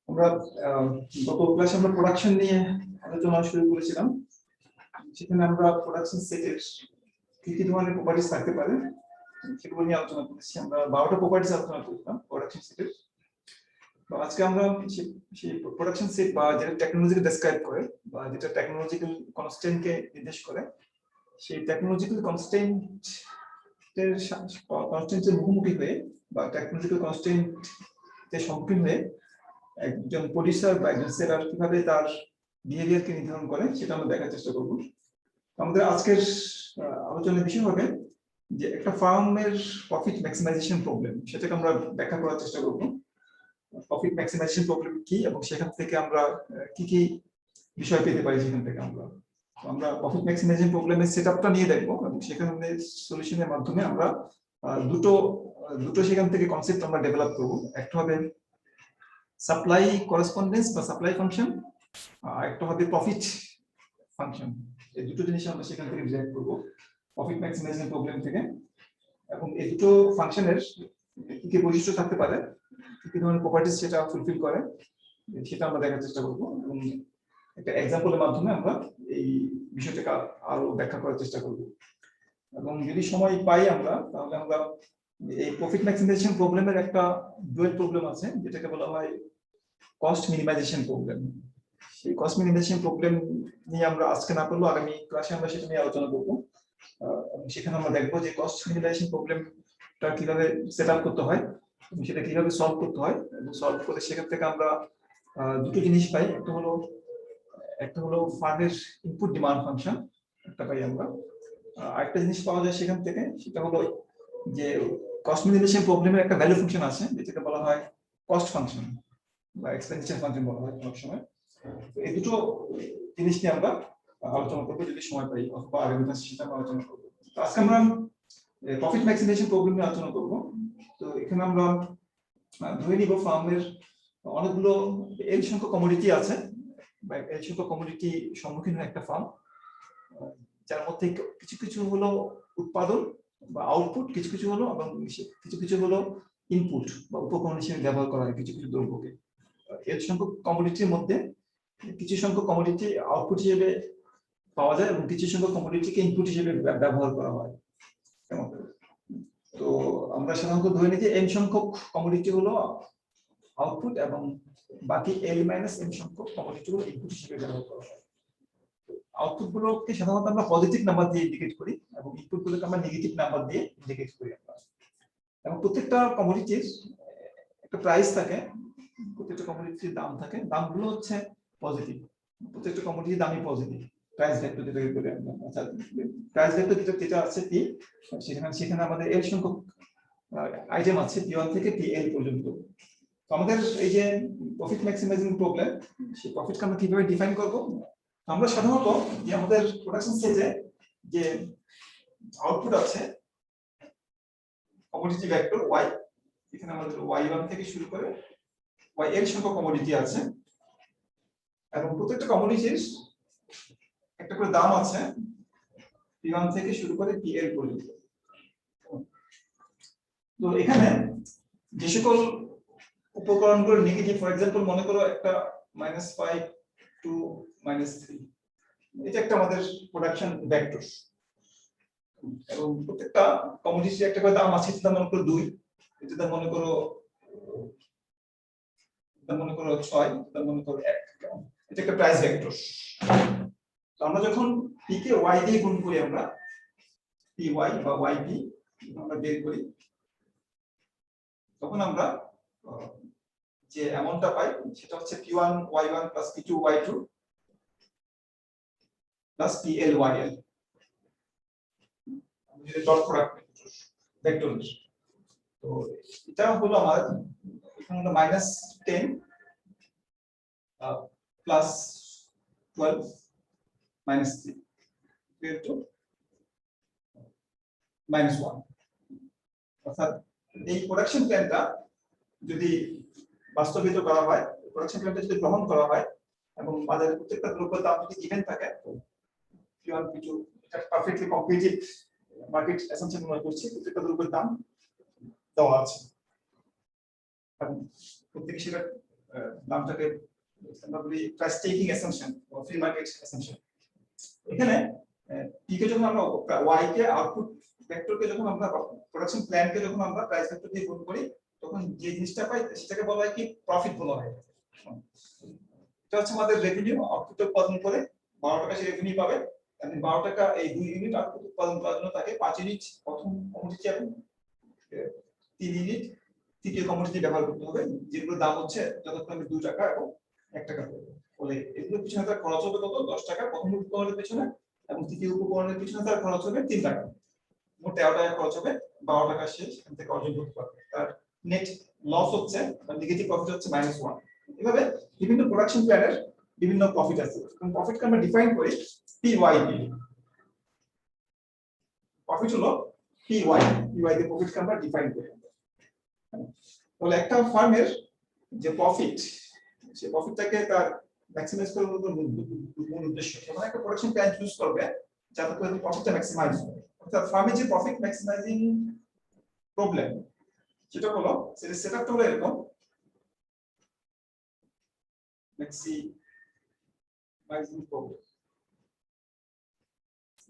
আমরা গত ক্লাসে আমরা প্রোডাকশন নিয়ে আলোচনা শুরু করেছিলাম। সেখানে আমরা প্রোডাকশন সেটের কি কি ধরনের প্রপার্টিজ থাকতে পারে সেগুলো নিয়ে আলোচনা করেছি। আমরা 12টা প্রপার্টিজ আলোচনা করলাম প্রোডাকশন সেটের। তো আজকে আমরা সেই প্রোডাকশন সেট বা যেটা টেকনোলজিকে ডেসক্রাইব করে বা যেটা টেকনোলজিক্যাল কনস্ট্যান্টকে নির্দেশ করে, সেই টেকনোলজিক্যাল কনস্ট্যান্টের মুখোমুখি হয়ে বা টেকনোলজিক্যাল কনস্ট্যান্টের সম্মুখীন হয়ে একজন প্রডিউসার বা একজন সেলার কিভাবে তার বিহেভিয়ারকে নির্ধারণ করে সেটা আমরা দেখার চেষ্টা করব। আমাদের আজকের আলোচনার বিষয় হবে যে একটা ফার্মের প্রফিট ম্যাক্সিমাইজেশন প্রবলেম, সেটাকে আমরা ব্যাখ্যা করার চেষ্টা করব। প্রফিট ম্যাক্সিমাইজেশন প্রবলেম কি এবং সেখান থেকে আমরা কি কি বিষয় পেতে পারি সেখান থেকে আমরা প্রফিট ম্যাক্সিমাইজেশন প্রবলেমের সেটআপটা নিয়ে দেখব এবং সেখানে সলিউশনের মাধ্যমে আমরা দুটো সেখান থেকে কনসেপ্ট আমরা ডেভেলপ করব। একটা হবে সাপ্লাই করেসপন্ডেন্স বা সাপ্লাই ফাংশন, আর একটা হবে প্রফিট ফাংশন। এই দুটো জিনিস আমরা সেখান থেকে ডিরাইভ করব প্রফিট ম্যাক্সিমাইজেশন প্রবলেম থেকে। এবং এই দুটো ফাংশনের কি কি বৈশিষ্ট্য থাকতে পারে, কি কি ধরনের প্রপার্টিজ সেটা ফুলফিল করে সেটা আমরা দেখার চেষ্টা করব এবং একটা এক্সাম্পলের মাধ্যমে আমরা এই বিষয়টাকে আরো ব্যাখ্যা করার চেষ্টা করব। এবং যদি সময় পাই আমরা, তাহলে আমরা এই প্রফিট ম্যাক্সিমাইজেশন প্রবলেমের একটা ডুয়াল প্রবলেম আছে যেটাকে বলা হয় কস্ট মিনিমাইজেশন প্রবলেম। সেই কস্ট মিনিমাইজেশন প্রবলেম নিয়ে আমরা আজকে না করলেও আগামী ক্লাসে আমরা সেটা নিয়ে আলোচনা করব। সেখানে আমরা দেখবো যে কস্ট মিনিমাইজেশন প্রবলেমটা কিভাবে সেট আপ করতে হয় এবং সেটা কিভাবে সলভ করতে হয়, এবং সলভ করে সেখান থেকে আমরা দুটো জিনিস পাই। একটা হলো ফান্ডের ইনপুট ডিমান্ড ফাংশন একটা পাই আমরা, আরেকটা জিনিস পাওয়া যায় সেখান থেকে, সেটা হলো যে কস্ট মিনিমাইজেশন প্রবলেমের একটা ভ্যালু ফাংশন আছে যেটাকে বলা হয় কস্ট ফাংশন বা এক্সপেন্ডিচার ফাংশন বলা হয় অনেক সময়। তো এই দুটো জিনিস নিয়ে আমরা আলোচনা করবো যদি সময় পাই, অথবা আগামী ক্লাসে সেটা আমরা আলোচনা করবো। তো আজকে আমরা প্রফিট ম্যাক্সিমাইজেশন প্রবলেম নিয়ে আলোচনা করবো। তো এখানে আমরা ধরে নিব ফার্মের অনেকগুলো এল সংখ্যক কমোডিটি আছে বা এল সংখ্যক কমোডিটি সম্মুখীন হয় একটা ফার্ম, যার মধ্যে কিছু কিছু হলো উৎপাদন বা আউটপুট, কিছু কিছু হলো এবং কিছু কিছু হলো ইনপুট বা উপকরণ হিসেবে ব্যবহার করা হয় কিছু কিছু দ্রব্যকে। এল সংখ্যক কমোডিটির মধ্যে কিছু সংখ্যক কমোডিটি আউটপুট হিসেবে পাওয়া যায় এবং কিছু সংখ্যক কমোডিটিকে ইনপুট হিসেবে ব্যবহার করা হয়। তো আমরা সাধারণত ধরে নিই যে এন সংখ্যক কমোডিটি হলো আউটপুট এবং বাকি এল মাইনাস এন সংখ্যক কমোডিটি হলো ইনপুট হিসেবে ব্যবহার করা হয়। আউটপুট গুলোকে সাধারণত আমরা পজিটিভ নাম্বার দিয়ে ইন্ডিকেট করি এবং ইনপুট গুলোকে আমরা নেগেটিভ নাম্বার দিয়ে ইন্ডিকেট করি আমরা। এবং প্রত্যেকটা কমোডিটির একটা প্রাইস থাকে, প্রত্যেকটা কমোডিটির দাম থাকে, দামগুলো হচ্ছে পজিটিভ, প্রত্যেকটা কমোডিটির দামই পজিটিভ। প্রাইস ভেক্টর যেটাকে বলি আমরা, আচ্ছা প্রাইস ভেক্টর যেটা আছে পি, সেখানে আমাদের এল সংখ্যক আইটেম আছে পি1 থেকে পিএল পর্যন্ত। তো আমাদের এই যে প্রফিট ম্যাক্সিমাইজিং প্রবলেম, সেই প্রফিটকে আমরা কিভাবে ডিফাইন করব? আমরা সাধারণত যে আমাদের প্রোডাকশন স্টেজে যে আউটপুট আছে কমোডিটি ভেক্টর y, এখানে আমাদের y1 থেকে শুরু করে yn সংখ্যক কমোডিটি আছে এবং প্রত্যেকটা কমোডিটির একটা করে দাম আছে p1 থেকে শুরু করে pl পর্যন্ত। তো এখানে যে সকল উপকরণগুলো নেগেটিভ, ফর এক্সাম্পল মনে করো একটা -5 টু -3, এটা একটা আমাদের প্রোডাকশন ভেক্টর এবং প্রত্যেকটা কমোডিটির একটা করে দাম আছে, সেটা মনে করো 2, এটা মনে করো 6, এটা মনে করো 1, এটা একটা প্রাইস ভেক্টর। তো আমরা যখন p কে y দিয়ে গুণ করি, আমরা py বা yp আমরা বের করি, তখন আমরা যে অ্যামাউন্টটা পাই সেটা হচ্ছে p1 y1 p2 y2 pl yl, যেটা ডট প্রোডাক্ট ভেক্টর। তো এটা হলো আমার এখানে হলো -10 +12 -3 to -1। অর্থাৎ এই প্রোডাকশন প্ল্যানটা যদি বাস্তবায়িত করা হয়, প্রোডাকশন প্ল্যানটা যদি গ্রহণ করা হয় এবং বাজারে প্রত্যেকটা দ্রব্যের দাম যদি ইভেন থাকে, p1 p2 এটা পারফেক্টলি কম্পিটিটিভ মার্কেট অ্যাসাম্পশন মনে করছি, প্রত্যেকটা দ্রব্যের দাম দেওয়া আছে এবং প্রত্যেকে সেটা নামটাকে আমরা বলি প্রাইস টেকিং অ্যাসাম্পশন বা ফ্রি মার্কেট অ্যাসাম্পশন। এখানে পি কে যখন আমরা ওয়াই কে আউটপুট ভেক্টরকে যখন আমরা প্রোডাকশন প্ল্যানকে যখন আমরা প্রাইস ভেক্টর দিয়ে গুণ করি তখন যে জিনিসটা পাই সেটাকে বলা হয় কি প্রফিট বলা হয়। এটা হচ্ছে আমাদের রেভিনিউ, আউটপুট উৎপাদন করে 12 টাকা সে রেভিনিউ পাবে, মানে 12 টাকা এই 2 ইউনিট আউটপুট উৎপাদন করার জন্য তাকে 5 ইউনিট প্রথম কমোডিটি এবং 3 ইউনিট তৃতীয় কমোডিটি ব্যবহার করতে হবে, যেগুলোর দাম হচ্ছে যথাক্রমে 2 টাকা এবং 1 টাকা বলে। এগুলো পিছনে তার খরচ হবে কত? 10 টাকা প্রথম উপকরণের পিছনে, এবং তৃতীয় উপকরণের পিছনে তার খরচ হবে 3 টাকা। মোট 13 টাকা খরচ হবে, 12 টাকা সে সেখান থেকে অর্জন করতে পারবে। তার নেট লস হচ্ছে বা নেগেটিভ প্রফিট হচ্ছে -1। এভাবে বিভিন্ন প্রোডাকশন প্ল্যানের বিভিন্ন প্রফিট আছে, এবং প্রফিটকে আমরা ডিফাইন করি PY দিয়ে। প্রফিট হলো PY দিয়ে প্রফিটকে আমরা ডিফাইন করি। তাহলে একটা ফার্মের যে প্রফিট, সেই প্রফিটটাকে তার ম্যাক্সিমাইজ করার মূল উদ্দেশ্য, যেমন একটা প্রোডাকশন প্ল্যান চুজ করবে যাতে করে প্রফিটটা ম্যাক্সিমাইজ হয়। অর্থাৎ ফার্মের যে প্রফিট ম্যাক্সিমাইজিং প্রবলেম সেটা হলো, সেটআপটা হলো এরকম, ম্যাক্সিমাইজিং প্রবলেম,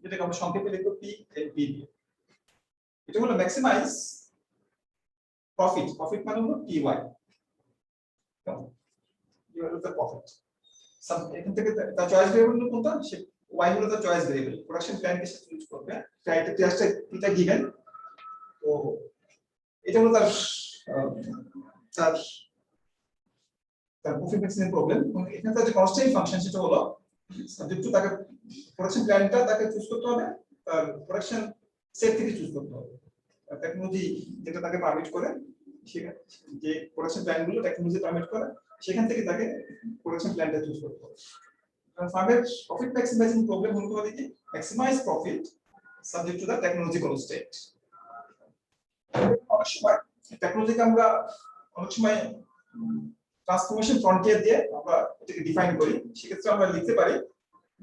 যেটাকে আমরা সংক্ষেপে লিখব PLP। এটা হলো ম্যাক্সিমাইজ প্রফিট, প্রফিট মানে হলো PY, প্রফিট। এখান থেকে তার চয়েস ভেরিয়েবল কোনটা? সে y হলো তার চয়েস ভেরিয়েবল, প্রোডাকশন প্ল্যানকে সে চুজ করবে, ক্রাইটেরিয়াটা এটা গিভেন। তো এটা হলো তার তার তার প্রফিট ম্যাক্সিমাম প্রবলেম। এবং এখানে তার যে কনস্ট্যান্ট ফাংশন সেটা হলো সাবজেক্ট টু তাকে প্রোডাকশন প্ল্যানটা তাকে চুজ করতে হবে, তার প্রোডাকশন সেট থেকে চুজ করতে হবে, টেকনোলজি যেটা তাকে পারমিট করে, যে প্রোডাকশন প্ল্যানগুলো টেকনোলজি পারমিট করে সেখান থেকে তাকে প্রোডাকশন প্ল্যানটা চুজ করতে হবে। কারণ ফার্মের প্রফিট ম্যাক্সিমাইজিং প্রবলেম হলো কি maximize profit subject to the technological state. অনেক সময় টেকনোলজিকে আমরা অনেক সময় ট্রান্সফরমেশন ফ্রন্টিয়ার দিয়ে আমরা এটাকে ডিফাইন করি। সেক্ষেত্রে আমরা লিখতে পারি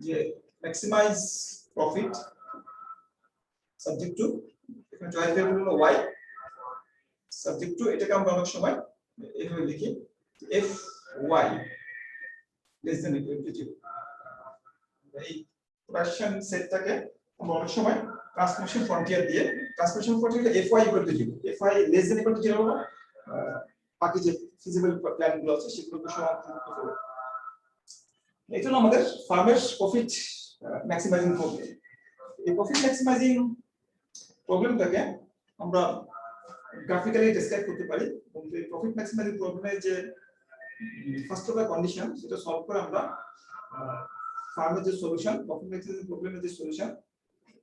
যে ম্যাক্সিমাইজ প্রফিট সাবজেক্ট টু, এখানে চয়েস ভেরিয়েবল হলো y, সাবজেক্ট টু এটাকে আমরা অনেক সময় এভাবে লিখি fy less than equal to 0। এই প্রোডাকশন সেটটাকে আমরা অনেক সময় ট্রান্সফরমেশন ফ্রন্টিয়ার দিয়ে, transformation frontier fy equal to 0, fy less than equal to 0 হলো বাকি যে ফিজিবল প্ল্যানগুলো আছে সেগুলোকে সমাধান করতে হবে। এটা হলো আমাদের ফার্মের প্রফিট ম্যাক্সিমাইজিং প্রবলেম। এই প্রফিট ম্যাক্সিমাইজিং প্রবলেমটাকে আমরা গ্রাফিক্যালি ডেসক্রাইব করতে পারি। এবং এই প্রফিট ম্যাক্সিমাইজিং প্রবলেমের যে ফার্স্ট অর্ডার কন্ডিশন সেটা সলভ করে আমরা ফার্মের যে সলিউশন, প্রফিট ম্যাক্সিমাইজিং প্রবলেমের যে সলিউশন,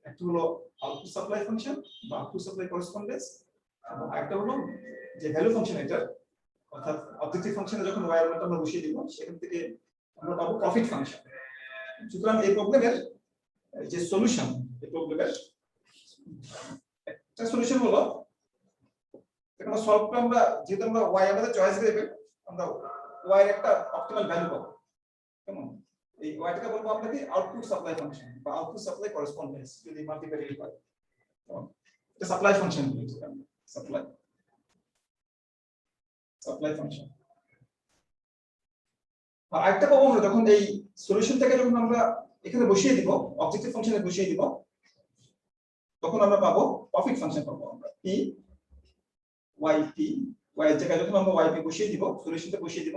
একটা হলো আউটপুট সাপ্লাই ফাংশন বা আউটপুট সাপ্লাই করেসপন্ডেন্স, এবং একটা হলো যে ভ্যালু ফাংশন, এটা অর্থাৎ অবজেক্টিভ ফাংশনে যখন y এর মান আমরা বসিয়ে দিব সেখান থেকে আমরা পাবো প্রফিট ফাংশন। সুতরাং এই প্রবলেমের যে সলিউশন, এই প্রবলেমের একটা সলিউশন হলো এটা সলভ করে আমরা, যেহেতু আমরা y আমাদের চয়েস ভেরিয়েবল, আমরা y এর একটা অপটিমাল ভ্যালু পাবো। কেমন? এই y টাকে বলবো আমরা কি আউটপুট সাপ্লাই ফাংশন বা আউটপুট সাপ্লাই করেসপন্ডেন্স, যদি মাল্টিভ্যারিয়েট হয়। এটা সাপ্লাই ফাংশন বলছি আমরা, সাপ্লাই ফাংশন। আর একটা পাবো আমরা যখন এই সলিউশনটাকে যখন আমরা এখানে বসিয়ে দিব, অবজেক্টিভ ফাংশনে বসিয়ে দিব, তখন আমরা পাবো প্রফিট ফাংশন পাবো আমরা p yp, y এর জায়গায় যখন আমরা yp বসিয়ে দিব, সলিউশনটা বসিয়ে দিব,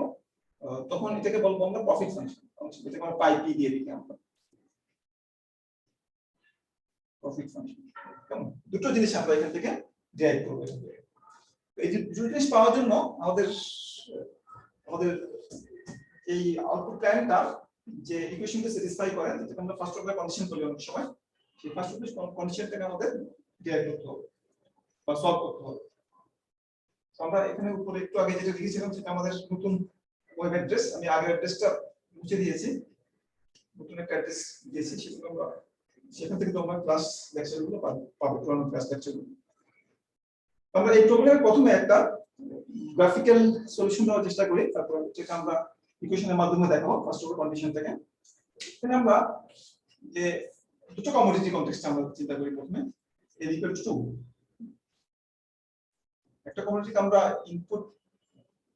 তখন এটাকে বলবো আমরা প্রফিট ফাংশন। এটাকে আমরা পাই p দিয়ে দিই আমরা প্রফিট ফাংশন। কেমন? দুটো জিনিস আমরা এখান থেকে ডেরাইভ করব। এই যে দুটো জিনিস পাওয়ার জন্য আমাদের এই আউটপুট প্ল্যানটা যে ইকুয়েশনকে স্যাটিসফাই করে, যেটা আমরা ফার্স্ট অর্ডার কন্ডিশন বলি অনেক সময়, সেই ফার্স্ট অর্ডার কন্ডিশনটাকে আমাদের ডেরাইভ করতে হবে বা সলভ করতে হবে। তো আমরা এখানে উপরে একটু আগে যেটা লিখেছিলাম সেটা আমাদের নতুন ওয়েব অ্যাড্রেস, আমি আগের অ্যাড্রেসটা মুছে দিয়েছি, নতুন একটা অ্যাড্রেস দিয়েছি, সেটা আমরা সেখান থেকে তোমরা ক্লাস লেকচারগুলো পাবে, পুরনো ক্লাস লেকচারগুলো। আমরা এই প্রবলেমের প্রথমে একটা গ্রাফিক্যাল সলিউশন দেওয়ার চেষ্টা করি, তারপর যেটা আমরা ইকুয়েশনের মাধ্যমে দেখাবো ফার্স্ট অর্ডার কন্ডিশন থেকে। এখানে আমরা যে দুটো কমোডিটি কনটেক্সট আমরা চিন্তা করি প্রথমে, l equals to একটা কমোডিটিকে আমরা ইনপুট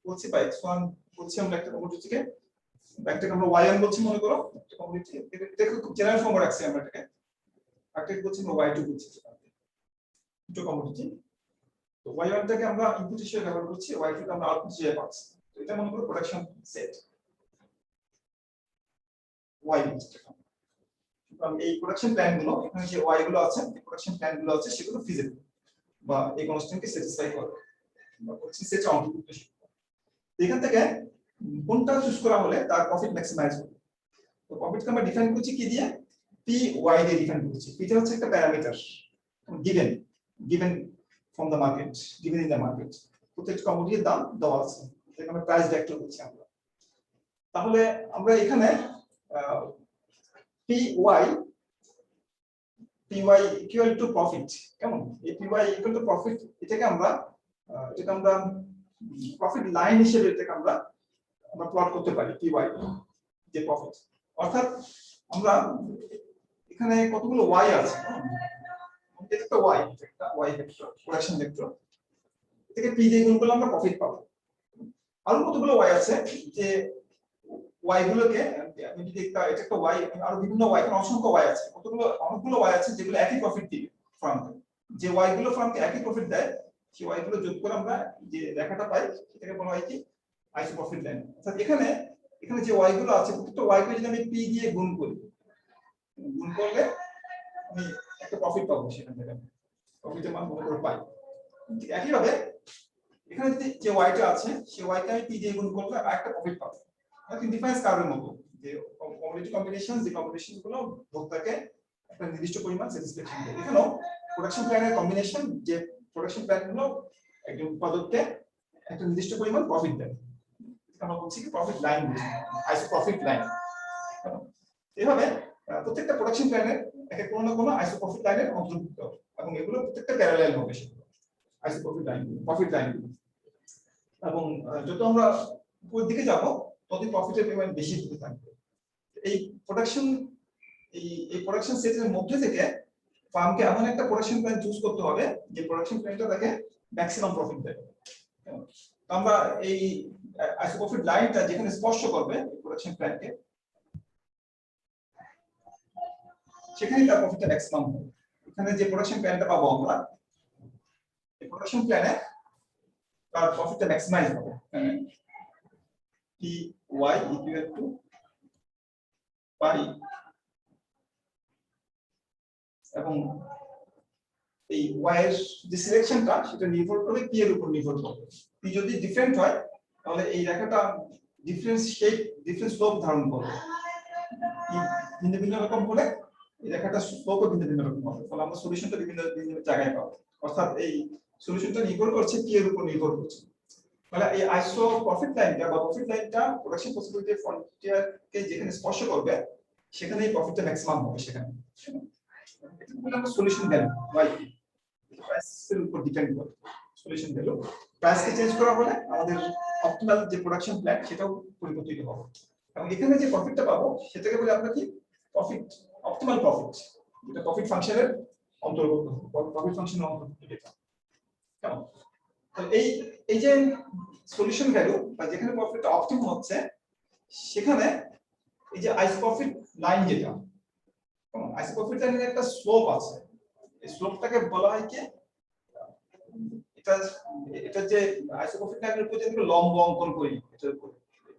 বলছি বা x1 বলছি আমরা একটা কমোডিটিকে একটাকে আমরা y1 বলছি মনে করো, একটা কমোডিটি এটাকে খুব জেনারেল ফর্মে রাখছি আমরা এটাকে, আরেকটাকে বলছি আমরা y2 বলছি, দুটো কমোডিটি। তো y1 টাকে আমরা ইনপুট হিসেবে ব্যবহার করছি, y2 টা আমরা আউটপুট হিসেবে পাচ্ছি। তো এটা মনে করো প্রোডাকশন সেট y সুতরাং এই প্রোডাকশন প্ল্যান গুলো এখানে যে y গুলো আছে, এই প্রোডাকশন প্ল্যান গুলো আছে সেগুলো ফিজিবল বা এই কনস্ট্যান্টকে স্যাটিসফাই করে বা করছি সেটা অন্তর্ভুক্ত। এখান থেকে কোনটা চুজ করা হলে তার প্রফিট ম্যাক্সিমাইজ হবে। তো প্রফিটকে আমরা ডিফাইন করছি কি দিয়ে, পি ওয়াই দিয়ে ডিফাইন করছি। পিটা হচ্ছে একটা parameter given from the market, given in the market. প্রত্যেকটা কমোডিটির দাম দেওয়া আছে, এটাকে আমরা প্রাইস ভেক্টর বলছি আমরা। তাহলে আমরা এখানে P Y equal to profit, কেমন, এই P Y equal to profit, এটাকে আমরা প্রফিট লাইন হিসেবে এটাকে আমরা প্লট করতে পারি। পি ওয়াই যে প্রফিট, অর্থাৎ আমরা এখানে কতগুলো ওয়াই আছে, এটা একটা ওয়াই, একটা ওয়াই ভেক্টর, প্রোডাকশন ভেক্টর, এটাকে পি দিয়ে গুণ করলে আমরা প্রফিট পাবো। আরো কতগুলো ওয়াই আছে, যে ওয়াই গুলোকে আমি যদি এটা একটা ওয়াই, আরো বিভিন্ন ওয়াই, এখানে অসংখ্য ওয়াই আছে, অনেকগুলো ওয়াই আছে যেগুলো একই প্রফিট দিবে ফার্মকে। যে ওয়াই গুলো ফার্মকে একই প্রফিট দেয়, সেই ওয়াই গুলো যোগ করে আমরা যে রেখাটা পাই সেটাকে বলা হয় কি আইসো প্রফিট লাইন। অর্থাৎ এখানে যে ওয়াই গুলো আছে, প্রত্যেকটা ওয়াই কে যদি আমি পি দিয়ে গুণ করি, গুণ করলে আমি একটা প্রফিট পাবো, সেখান থেকে প্রফিটের মান মনে করে পাই। ঠিক একইভাবে এখানে যে ওয়াইটা আছে, সেই ওয়াইকে আমি পি দিয়ে গুণ করলে একটা প্রফিট পাবো। ডিফারেন্স কার্ভের মতো, যে কমোডিটি কম্বিনেশন, যে কম্বিনেশন গুলো ভোক্তাকে একটা নির্দিষ্ট পরিমাণ স্যাটিসফ্যাকশন দেয়। এখানেও প্রোডাকশন প্ল্যানের কম্বিনেশন, যে প্রোডাকশন প্ল্যান গুলো একজন উৎপাদককে একটা নির্দিষ্ট পরিমাণ প্রফিট দেয়, আমরা বলছি কি প্রফিট লাইন, আইসো প্রফিট লাইন। এইভাবে প্রত্যেকটা প্রোডাকশন প্ল্যানের একটা কোনো না কোনো আইসো প্রফিট লাইনের অন্তর্ভুক্ত, এবং এগুলো প্রত্যেকটা প্যারালাল হবে সেগুলো আইসো প্রফিট লাইন, প্রফিট লাইন। এবং যত আমরা উপরের দিকে যাব ততই প্রফিটের পেমেন্ট বেশি হতে থাকবে। এই প্রোডাকশন সেটের মধ্যে থেকে ফার্মকে এমন একটা প্রোডাকশন প্ল্যান চুজ করতে হবে যে প্রোডাকশন প্ল্যানটা তাকে ম্যাক্সিমাম প্রফিট দেবে। আমরা এই আইসো প্রফিট লাইনটা যেখানে স্পর্শ করবে প্রোডাকশন প্ল্যানকে, সেখানেই তার প্রফিটটা ম্যাক্সিমাম হবে। এখানে যে প্রোডাকশন প্ল্যানটা পাবো আমরা, এই প্রোডাকশন প্ল্যানে তার প্রফিটটা ম্যাক্সিমাইজ হবে। পি ওয়াই ইকুয়াল টু পাই, এবং এই ওয়াই এর যে সিলেকশনটা সেটা নির্ভর করবে পি এর উপর নির্ভর করবে। পি যদি ডিফারেন্ট হয় তাহলে এই রেখাটা ডিফারেন্স শেপ, ডিফারেন্স স্লোপ ধারণ করবে। ভিন্ন ভিন্ন রকম হলে এই রেখাটা স্লোপও ভিন্ন ভিন্ন রকম হবে, ফলে আমরা সলিউশনটা বিভিন্ন জায়গায় পাবো। অর্থাৎ এই সলিউশনটা নির্ভর করছে পি এর উপর নির্ভর করছে। তাহলে এই আইসো প্রফিট লাইনটা বা প্রফিট লাইনটা প্রোডাকশন পসিবিলিটি ফ্রন্টিয়ারকে যেখানে স্পর্শ করবে সেখানেই প্রফিটটা ম্যাক্সিমাম হবে। সেখানে এটা আমরা সলিউশন ভ্যালু ওয়াই প্রাইসের উপর ডিপেন্ড করে। সলিউশন ভ্যালু প্রাইসকে চেঞ্জ করা হলে আমাদের অপটিমাল যে প্রোডাকশন প্ল্যান সেটাও পরিবর্তিত হবে, এবং এখানে যে প্রফিটটা পাবো সেটাকে বলে আমরা কি প্রফিট, অপটিমাল প্রফিট, যেটা প্রফিট ফাংশনের অন্তর্গত, প্রফিট ফাংশনের অন্তর্গত। কেমন, এই যে সলিউশন ভ্যালু বা যেখানে প্রফিটটা অপটিমাম হচ্ছে, সেখানে এই যে আইসো প্রফিট লাইন, যেটা আইসো প্রফিট লাইনের একটা স্লোপ আছে, এই স্লোপটাকে বলা হয় কি, এটা যে আইসো প্রফিট লাইনের উপর যে লম্ব অঙ্কন করি,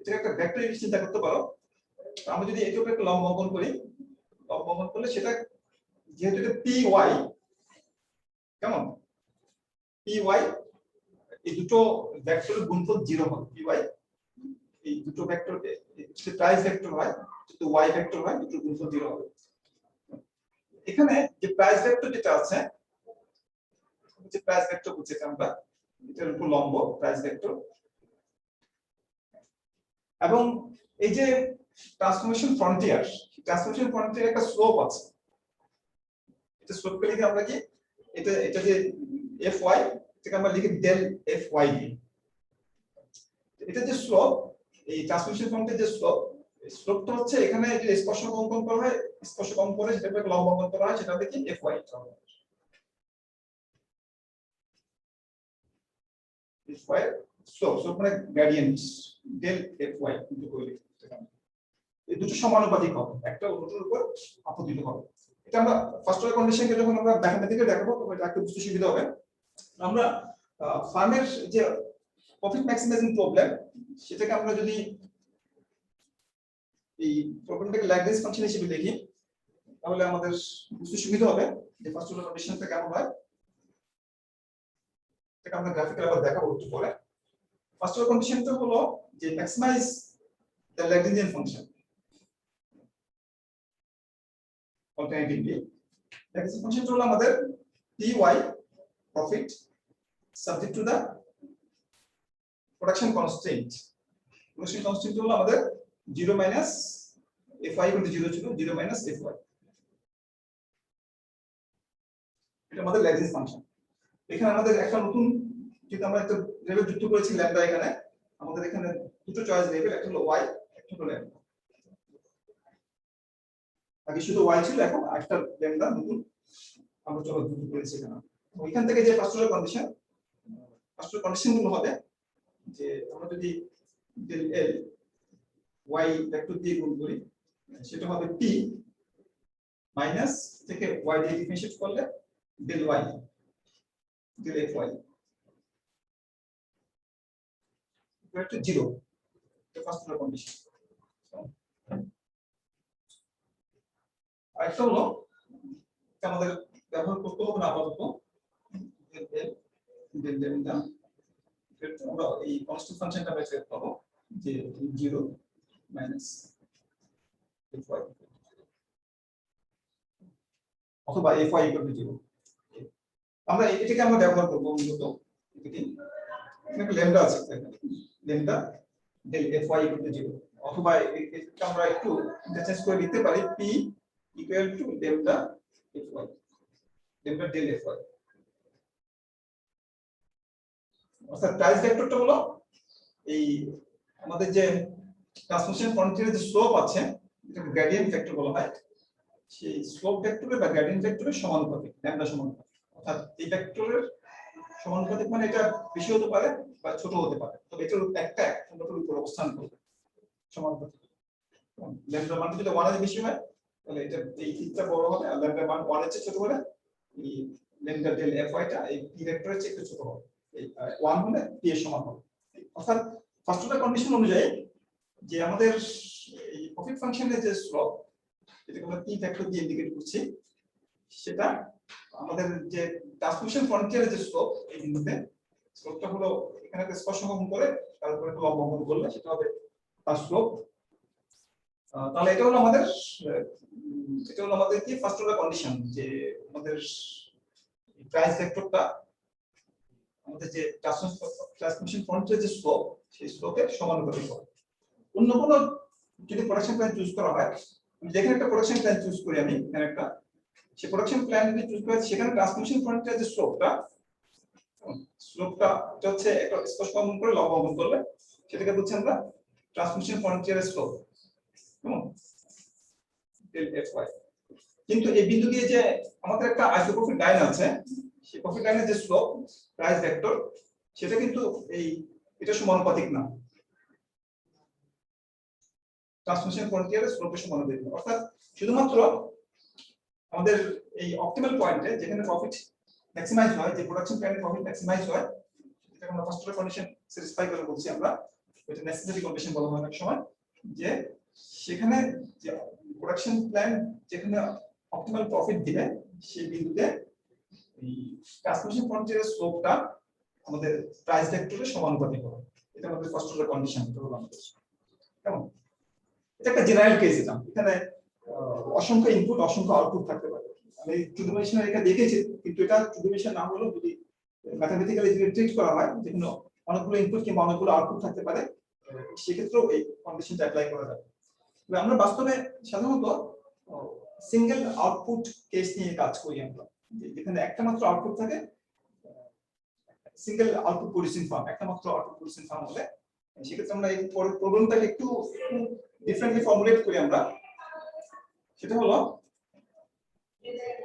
এটা একটা ভেক্টর হিসেবে চিন্তা করতে পারো। আমরা যদি এটাকে একটা লম্ব অঙ্কন করি, লম্ব অঙ্কন করলে সেটা যেহেতু এটা পি ওয়াই, কেমন, পি ওয়াই এই দুটো ভেক্টরের গুণফল 0 হবে। পি ওয়াই এই দুটো ভেক্টর যে প্রাইস ভেক্টর হয়, যদি ওয়াই ভেক্টর হয়, দুটো গুণফল 0 হবে। এখানে যে প্রাইস ভেক্টর যেটা আছে, যে প্রাইস ভেক্টর বলছি আমরা, এটার উপর লম্ব প্রাইস ভেক্টর, এবং এই যে ট্রান্সফরমেশন ফ্রন্টিয়ার, ট্রান্সফরমেশন ফ্রন্টিয়ার একটা স্লোপ আছে। এটা স্লোপকে লিখে আমরা কি, এটা যে এফ ওয়াই, এটাকে আমরা লিখি ডেল এফ ওয়াই দিয়ে। এটা যে স্লোপ, এই ট্রান্সফরমেশন ফ্রন্টের যে স্লোপটা হচ্ছে এখানে যে স্পর্শক অঙ্কন করা হয়, স্পর্শক অঙ্কন করে সেটাকে লম্ব অঙ্কন করা হয়, সেটা কি F Y. F Y slope slope মানে গ্রেডিয়েন্ট ডেল এফ ওয়াই কিন্তু করে এই দুটো সমানুপাতিক হবে, একটা অন্যটার উপর আপতিত হবে। এটা আমরা ফার্স্ট অর্ডার কন্ডিশনকে যখন আমরা ম্যাথমেটিক্যালি দেখাবো তখন এটা একটু বুঝতে সুবিধা হবে। আমরা ফার্মের যে প্রফিট ম্যাক্সিমাইজিং প্রবলেম সেটাকে আমরা যদি এই প্রবলেমটাকে ল্যাগ্রেঞ্জ ফাংশন হিসেবে দেখি তাহলে আমাদের বুঝতে সুবিধা হবে যে ফার্স্ট অর্ডার কন্ডিশনটা কেমন হয়। এটা আমরা গ্রাফিক্যালি আবার দেখাবো একটু পরে। ফার্স্ট অর্ডার কন্ডিশনটা হলো যে maximise the Lagrangian function. Alternatively, Lagrange ফাংশনটা হলো আমাদের py profit subject to the production constraint. Production constraint হলো আমাদের 0 minus fy equal to 0 ছিল 0 minus fy। এটা আমাদের ল্যাগ্রেঞ্জ ফাংশন। এখানে আমাদের একটা নতুন যেটা আমরা একটা ভেরিয়েবল যুক্ত করেছি ল্যাম্ডা, এখানে আমাদের এখানে দুটো চয়েস ভেরিয়েবল, একটা হলো y একটা হলো ল্যাম্ডা। আগে শুধু y ছিল, এখন একটা ল্যাম্ডা নতুন আমরা চলো যুক্ত করেছি এখানে। ওইখান থেকে যে ফার্স্ট অর্ডার কন্ডিশন গুলো হবে যে আমরা যদি del l y ভেক্টর দিয়ে গুণ করি সেটা হবে p মাইনাস থেকে y দিয়ে ডিফারেন্সিয়েট করলে del y del fy equal to 0, the first order condition. আরেকটা হলো আমাদের ব্যবহার করতে হবে না আপাতত del lambda আমরা এই কনস্ট্যান্ট ফাংশনটা বের করব যে 0 মাইনাস fy অথবা fy equal to 0। আমরা এটাকে আমরা ব্যবহার করব মূলত এটাকে এখানে ল্যাম্ডা আছে, lambda del fy equal to 0, অথবা এটা আমরা একটু ইন্টারচেঞ্জ করে লিখতে পারি p equal to lambda fy, lambda del fy। অর্থাৎ প্রাইস ভেক্টরটা হলো এই আমাদের যে ট্রান্সমিশন ফ্রন্টিয়ারের যে স্লোপ আছে এটাকে গ্রেডিয়েন্ট ভেক্টর বলা হয়। সেই স্লোপ ভেক্টরের বা গ্রেডিয়েন্ট ভেক্টরের সমানুপাতিক, ল্যাম্ডা সমানুপাতিক। অর্থাৎ এই ভেক্টরের সমানুপাতিক মানে এটা বেশি হতে পারে বা ছোট হতে পারে, তবে এটার একটা অন্যটার উপর অবস্থান করবে সমানুপাতিক। ল্যাম্ডা মান যদি 1 এর বেশি হয় তাহলে এটা এই থিটা বড় হবে, আর ল্যাম্ডা মান 1 এর চেয়ে ছোট হলে এই ল্যাম্ডা ডেল fy টা এই p ভেক্টরের চেয়ে একটু ছোট হবে, এই 1 হলে p এর সমান হবে। অর্থাৎ ফার্স্ট অর্ডার কন্ডিশন অনুযায়ী যে আমাদের এই প্রফিট ফাংশনের যে স্লোপ যেটাকে আমরা p ভেক্টর দিয়ে ইন্ডিকেট করছি সেটা আমাদের যে ট্রান্সমিশন ফ্রন্টিয়ারের যে স্লোপ এই বিন্দুতে স্লোপটা হলো এখানে একটা স্পর্শক করে তারপরে একটা লম্ব অঙ্কন করলে সেটা হবে তার স্লোপ। তাহলে এটা হলো আমাদের কি ফার্স্ট অর্ডার কন্ডিশন যে আমাদের প্রাইস ভেক্টরটা আমাদের যে ট্রান্সমিশন ফ্রন্টিয়ারের যে স্লোপ সেই স্লোপের সমানুপাতিক হবে। অন্য কোনো যদি প্রোডাকশন প্ল্যান চুজ করা হয়, যেখানে একটা প্রোডাকশন প্ল্যান চুজ করি আমি এখানে একটা, সেই প্রোডাকশন প্ল্যান যদি চুজ করি সেখানে ট্রান্সমিশন ফ্রন্টিয়ারের যে স্লোপটা এটা হচ্ছে একটা স্পর্শক অঙ্কন করে লম্ব অঙ্কন করলে সেটাকে বলছি আমরা ট্রান্সমিশন ফ্রন্টিয়ারের স্লোপ del fy। কিন্তু এই বিন্দু দিয়ে যে আমাদের একটা আইসোপ্রফিট লাইন আছে, সেই প্রফিট লাইনের যে স্লোপ প্রাইস ভেক্টর সেটা কিন্তু এটা সমানুপাতিক না, ট্রান্সমিশন ফ্রন্টিয়ারের স্লোপের সমানুপাতিক। অর্থাৎ শুধুমাত্র আমাদের এই অপটিমাল পয়েন্টে যেখানে প্রফিট ম্যাক্সিমাইজ হয়, যে প্রোডাকশন প্ল্যানের প্রফিট ম্যাক্সিমাইজ হয়, যেটা আমরা ফার্স্ট অর্ডার কন্ডিশন স্যাটিসফাই করে বলছি আমরা, এটা নেসেসারি কন্ডিশন বলা হয় অনেক সময়, যে সেখানে যে প্রোডাকশন প্ল্যান যেখানে অপটিমাল প্রফিট দিবে সেই বিন্দুতে এই ট্রান্সমিশন ফ্রন্টিয়ারের স্লোপটা আমাদের প্রাইস ভেক্টরের সমানুপাতিক হবে। এটা আমাদের ফার্স্ট অর্ডার কন্ডিশন। এটা হলো আমাদের কেমন, এটা একটা জেনারেল কেস। এটা এখানে অসংখ্য ইনপুট অসংখ্য আউটপুট থাকতে পারে। আমি টু ডাইমেনশনাল এটা দেখেছি, কিন্তু এটা টু ডাইমেনশনাল না হলেও যদি ম্যাথমেটিক্যালি ট্রিট করা হয় যেখানে অনেকগুলো ইনপুট কিংবা অনেকগুলো আউটপুট থাকতে পারে, সেক্ষেত্রেও এই কন্ডিশনটা অ্যাপ্লাই করা যাবে। তবে আমরা বাস্তবে সাধারণত সিঙ্গেল আউটপুট কেস নিয়ে কাজ করি আমরা, যেখানে একটা মাত্র আউটপুট থাকে, সিঙ্গেল আউটপুট প্রডিউসিং ফার্ম, একটা মাত্র আউটপুট প্রডিউসিং ফার্ম হলে সেক্ষেত্রে আমরা এই প্রবলেমটাকে একটু ডিফারেন্টলি ফর্মুলেট করি আমরা। সেটা হলো,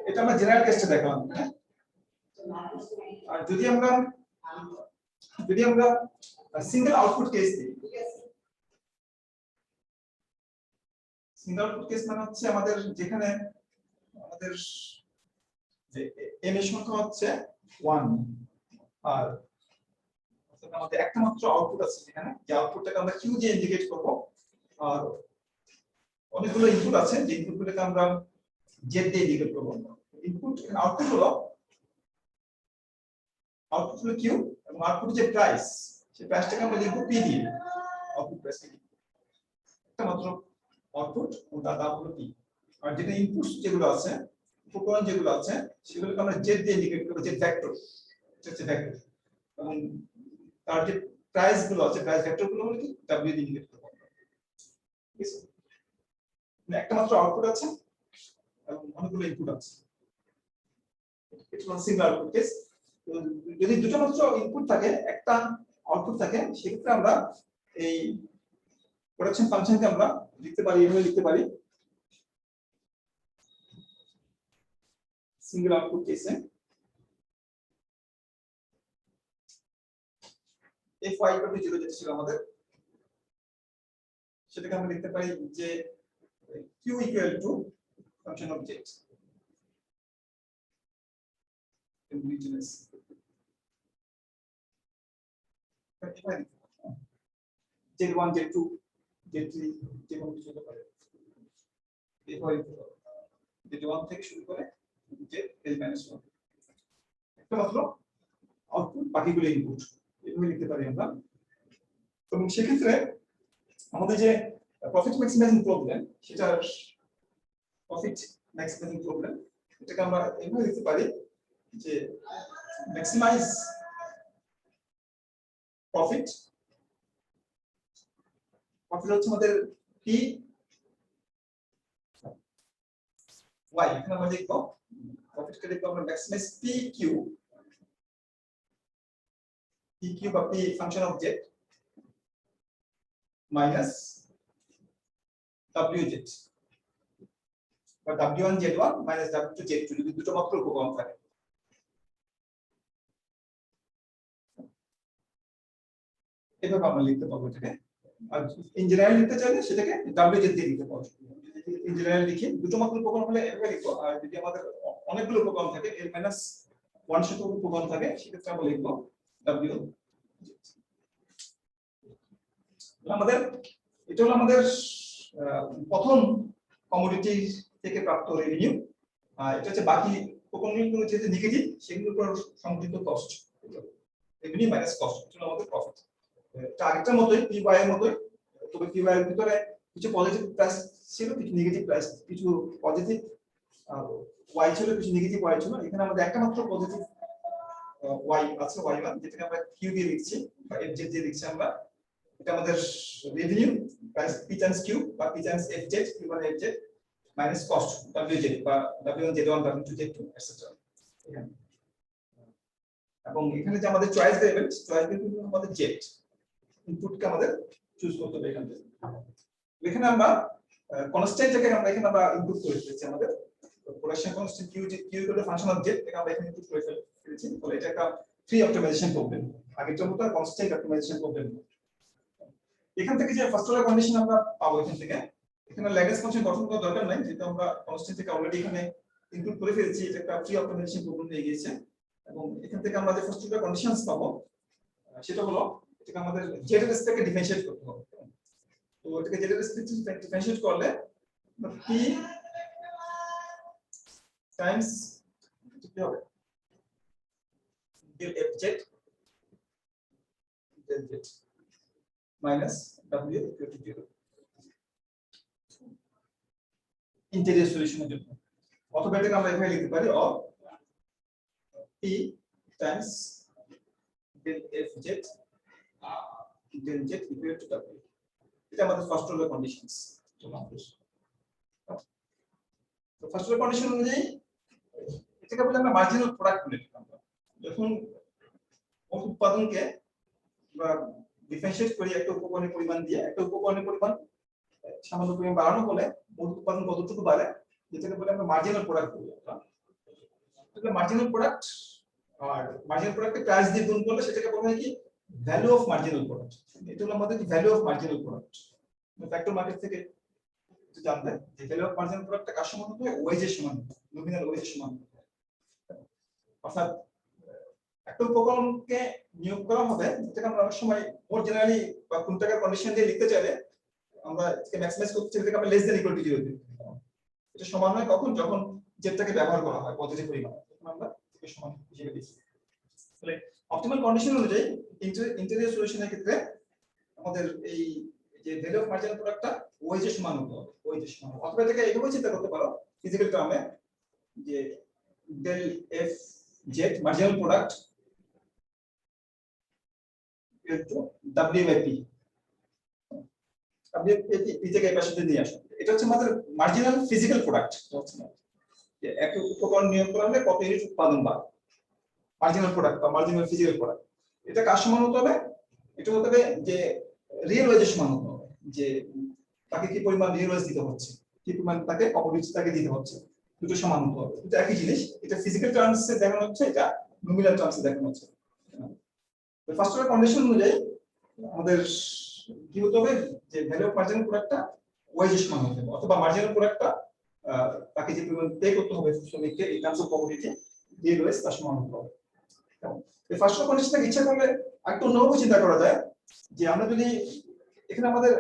এটা আমরা জেনারেল কেসটা দেখালাম, হ্যাঁ। আর যদি আমরা সিঙ্গেল আউটপুট কেস দিই। সিঙ্গেল আউটপুট কেস মানে হচ্ছে আমাদের যেখানে আমাদের যে n এর সংখ্যা হচ্ছে 1 আর আমাদের একটা মাত্র আউটপুট আছে যেখানে, যে আউটপুটটাকে আমরা q দিয়ে ইন্ডিকেট করব, আর অনেকগুলো ইনপুট আছে যে ইনপুটগুলোকে আমরা z দিয়ে ইন্ডিকেট করব। ইনপুট আউটপুট হলো q এবং আউটপুট যে প্রাইস, সেই প্রাইসটাকে আমরা লিখব p দিয়ে, আউটপুট প্রাইসটা কি একটা মাত্র আউটপুট এবং তার দাম হলো p। আর যেটা ইনপুট যেগুলো আছে, উপকরণ যেগুলো আছে, সেগুলোকে আমরা z দিয়ে ইন্ডিকেট করব, z ভেক্টর, এটা হচ্ছে ভেক্টর, এবং তার যে প্রাইস গুলো আছে, প্রাইস ভেক্টর গুলো হলো কি w দিয়ে ইন্ডিকেট করব। ঠিক আছে, একটা মাত্র আউটপুট আছে এবং অনেকগুলো ইনপুট আছে, এটা হলো সিঙ্গেল আউটপুট কেস। যদি দুটো মাত্র ইনপুট থাকে, একটা আউটপুট থাকে, সেক্ষেত্রে আমরা এই প্রোডাকশন ফাংশনকে আমরা লিখতে পারি, এভাবে লিখতে পারি, সিঙ্গেল আউটপুট কেসে fy = 0 যেটা ছিল আমাদের, সেটাকে আমরা লিখতে পারি যে q = function of z। z1 z2 z3 যেমন কিছু হতে পারে, z1 থেকে শুরু করে z(l-1) একটা মাত্র আউটপুট, বাকিগুলো ইনপুট, এভাবে লিখতে পারি আমরা। এবং সেক্ষেত্রে আমাদের যে প্রফিট ম্যাক্সিমাইজিং প্রবলেম, সেটার প্রফিট ম্যাক্সিমাইজিং প্রবলেম, এটাকে আমরা এভাবে লিখতে পারি যে ম্যাক্সিমাইজ প্রফিট হচ্ছে আমাদের p y, এখানে আমরা লিখব প্রফিটকে লিখব আমরা ম্যাক্সিমাইজ pq বা p function of z minus wz বা w1 z1 minus w2 z2, যদি দুটো মাত্র উপকরণ থাকে। এভাবে আমরা লিখতে পারবো এটাকে। আর ইন জেনারেল লিখতে চাইলে সেটাকে wz দিয়ে লিখতে পারবো। ইন জেনারেল লিখি দুটো মাত্র উপকরণ হলে এভাবে লিখবো, আর যদি আমাদের অনেকগুলো উপকরণ থাকে, l - 1 শত উপকরণ থাকে, সেক্ষেত্রে আমরা লিখবো w। আমাদের এটা হলো আমাদের প্রথম কমোডিটি থেকে প্রাপ্ত রেভিনিউ। এটা হচ্ছে বাকি উপকরণগুলো যেটা নেগেটিভ, সেগুলোর উপর সংযোজিত কস্ট, রেভিনিউ মাইনাস কস্ট, এটা হলো আমাদের প্রফিট। এটা আগেরটার মতোই, পি ওয়াই এর মতোই, তবে পি ওয়াই এর ভিতরে কিছু পজিটিভ প্রাইস ছিল, কিছু নেগেটিভ প্রাইস, কিছু পজিটিভ ওয়াই ছিল, কিছু নেগেটিভ ওয়াই ছিল। এখানে আমাদের একটা মাত্র পজিটিভ ওয়াই আছে, ওয়াই1, যেটাকে আমরা কিউ দিয়ে লিখছি বা এফজেড দিয়ে লিখছি আমরা। এটা আমাদের revenue price P times Q বা পি টাইমস এফজেড, কিউ মানে এফজেড মাইনাস কস্ট ডব্লিউজেড বা w1 z1 w2 z2 etcetera. এবং এখানে যে আমাদের চয়েস ভেরিয়েবল, চয়েস ভেরিয়েবল আমাদের জেড, ইনপুটকে আমাদের চুজ করতে হবে এখান থেকে। এখানে আমরা কনস্ট্যান্টটাকে আমরা এখানে আমরা ইনপুট করে ফেলেছি, আমাদের production constant Q equal to function of Z, এটা আমরা এখানে ইনপুট করে ফেলেছি। তাহলে এটা একটা ফ্রি অপটিমাইজেশন প্রবলেম, আগেরটার মতো কনস্ট্যান্ট অপটিমাইজেশন প্রবলেম। এখান থেকে যে ফার্স্ট অর্ডার কন্ডিশন আমরা পাবো, এখানে ল্যাগ্রেঞ্জ ফাংশন গঠন করার দরকার নাই, যেহেতু আমরা কনস্ট্যান্ট থেকে অলরেডি এখানে ইনপুট করে ফেলেছি। এটা একটা ফ্রি অপটিমাইজেশন প্রবলেম হয়ে গিয়েছে। এবং এখান থেকে আমরা যে ফার্স্ট অর্ডার কন্ডিশনস পাবো, সেটা হলো এটাকে আমাদের জেড এর রেসপেক্টে ডিফারেনশিয়েট করতে হবে। তো এটাকে জেড এর রেসপেক্টে ডিফারেনশিয়েট করলে p টাইমস কি হবে, del fz del z minus w equal to 0 integral সলিউশনের জন্য। অথবা এটাকে আমরা এভাবে লিখতে পারি, or p times del fz del z equal to w। এটা আমাদের ফার্স্ট অর্ডার কন্ডিশনস। তো ফার্স্ট অর্ডার কন্ডিশন অনুযায়ী এটাকে বলে আমরা মার্জিনাল প্রোডাক্ট বলে লিখলাম। যখন মোট উৎপাদনকে আমরা ডিফারেনশিয়েট করি একটা উপকরণের পরিমাণ দিয়ে, একটা উপকরণের পরিমাণ সামান্য পরিমাণ বাড়ানো হলে মোট উৎপাদন কতটুকু বাড়ে, যেটাকে বলে আমরা মার্জিনাল প্রোডাক্ট বলি। এটা মার্জিনাল প্রোডাক্ট, আর মার্জিনাল প্রোডাক্টকে প্রাইস দিয়ে গুণ করলে সেটাকে বলা হয় কি ভ্যালু অফ মার্জিনাল প্রোডাক্ট। এটা হলো আমাদের value of marginal product. Factor market থেকে জানতে যে ভ্যালু অফ মার্জিনাল প্রোডাক্টটা কার সমান হবে, ওয়েজের সমান, নমিনাল ওয়েজের সমান। অর্থাৎ একটা উপকরণকে নিয়োগ করা হবে যেটা আমরা অনেক সময় মোর জেনারেলি বা কোন টাকার কন্ডিশন দিয়ে লিখতে চাইলে আমরা এটাকে ম্যাক্সিমাইজ করতে চাইলে আমরা লেস দ্যান ইকুয়াল টু 0 দিই। এটা সমান হয় কখন, যখন জেডটাকে ব্যবহার করা হয় পজিটিভ পরিমাণে, তখন আমরা এটাকে সমান হিসেবে দিই। তাহলে অপটিমাল কন্ডিশন অনুযায়ী ইন্টেরিয়র সলিউশনের ক্ষেত্রে আমাদের এই যে ভ্যালু অফ মার্জিনাল প্রোডাক্টটা ওয়েজের সমান হতে হবে, ওয়েজের সমান। অথবা এটাকে এইভাবে চিন্তা করতে পারো ফিজিক্যাল টার্মে যে del F Z marginal product W by P। W P থেকে এই পাশে নিয়ে আসো, এটা হচ্ছে আমাদের মার্জিনাল ফিজিক্যাল প্রোডাক্ট। হচ্ছে না যে এক উপকরণ নিয়োগ করা হলে কত ইউনিট উৎপাদন বা মার্জিনাল প্রোডাক্ট বা মার্জিনাল ফিজিক্যাল প্রোডাক্ট। এটা কার সমান হতে হবে, এটা হতে হবে যে রিয়েল ওয়েজের সমান হতে হবে, যে তাকে কি পরিমাণ রিয়েল ওয়েজ দিতে হচ্ছে, কি পরিমাণ তাকে অপরিচিত তাকে দিতে হচ্ছে, দুটো সমান হতে হবে। এটা একই জিনিস, এটা ফিজিক্যাল টার্মসে দেখানো হচ্ছে, এটা নমিনাল টার্মসে দেখানো হচ্ছে। ফার্স্ট অর্ডার কন্ডিশন অনুযায়ী আমাদের কি হতে হবে, যে ভ্যালু অফ মার্জিনাল প্রোডাক্টটা ওয়েজের সমান হতে হবে, অথবা মার্জিনাল প্রোডাক্টটা তাকে যে পরিমাণ পে করতে হবে শ্রমিককে এই terms of commodity real wage তার সমান হতে হবে। এই ফার্স্ট অর্ডার কন্ডিশনটাকে ইচ্ছা করলে একটু অন্যভাবে চিন্তা করা যায়, যে আমরা যদি এখানে আমাদের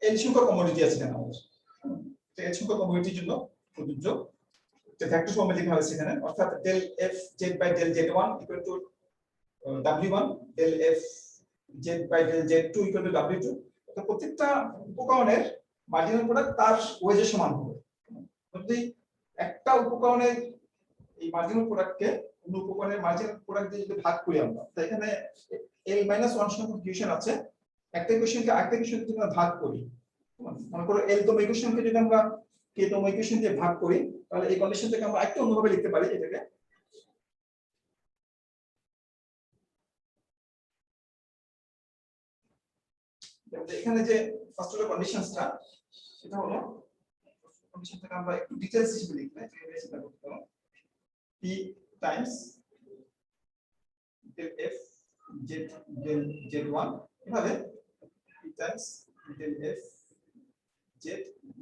এল সংখ্যক কমোডিটি আছে কেন, আমাদের এল সংখ্যক কমোডিটির জন্য প্রযোজ্য যে ভেক্টর ফর্মে লেখা হয়েছে এখানে, অর্থাৎ del F Z by del Z 1 equal to W1 del F Z by del Z2 equal to W2। তো প্রত্যেকটা উপকরণের মার্জিনাল প্রোডাক্ট তার ওয়েজের সমান হবে। যদি একটা উপকরণের এই মার্জিনাল প্রোডাক্টকে অন্য উপকরণের মার্জিনাল প্রোডাক্ট দিয়ে যদি ভাগ করি আমরা, তো এখানে L-1 সংখ্যক ইকুয়েশন আছে, একটা ইকুয়েশনকে আরেকটা ইকুয়েশন দিয়ে আমরা ভাগ করি, মনে করো L তম ইকুয়েশনকে যদি আমরা K তম ইকুয়েশন দিয়ে ভাগ করি, তাহলে এই কন্ডিশন থেকে আমরা একটু অন্যভাবে লিখতে পারি এটাকে। এখানে যে ফার্স্ট অর্ডার কন্ডিশনসটা সেটা হলো, কন্ডিশনটাকে আমরা একটু ডিটেইলস হিসেবে লিখলে এভাবে চিন্তা করতে পারো, p times del f z del z1 এভাবে p times del f z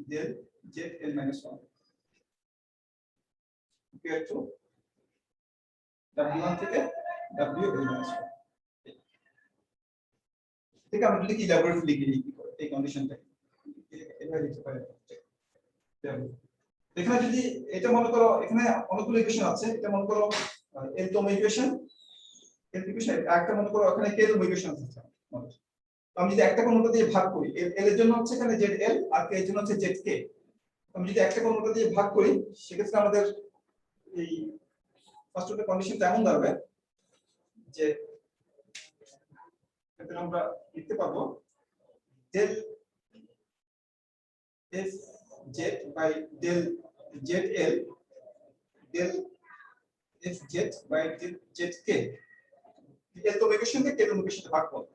del zl - 1 equal to w1 থেকে wl - 1। ঠিক আছে, আমরা যদি কি ল্যাবরেটরি লিখি এই কন্ডিশনটা এভাবে লিখতে পারি। এখানে যদি এটা মনে করো, এখানে অনেকগুলো ইকুয়েশন আছে, এটা মনে করো এল তম ইকুয়েশন, এল ইকুয়েশন একটা মনে করো এখানে কে তম ইকুয়েশন আছে। আমি যদি একটা কোণটা দিয়ে ভাগ করি, এল এর জন্য হচ্ছে এখানে জেড এল আর কে এর জন্য হচ্ছে জেড কে, আমি যদি একটা কোণটা দিয়ে ভাগ করি সেক্ষেত্রে আমাদের এই ফার্স্ট অর্ডার কন্ডিশনটা এমন দাঁড়াবে যে আমরা লিখতে পারবো del f z by del zl del f z by del zk। এল তো ইকুয়েশনকে কে তো ইকুয়েশনে ভাগ করব,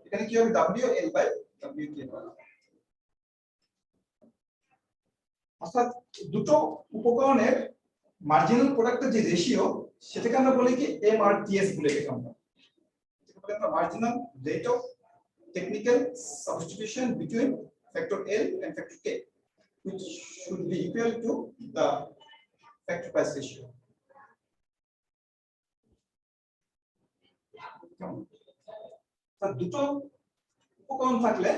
এখানে কি হবে w l by w k হবে। অর্থাৎ দুটো উপকরণের মার্জিনাল প্রোডাক্টের যে রেশিও সেটাকে আমরা বলি কি MRTS বলে, এটাকে আমরা marginal rate of technical substitution between factor L and factor K, which should be equal to the factor price ratio। দুটো উপকরণ থাকলে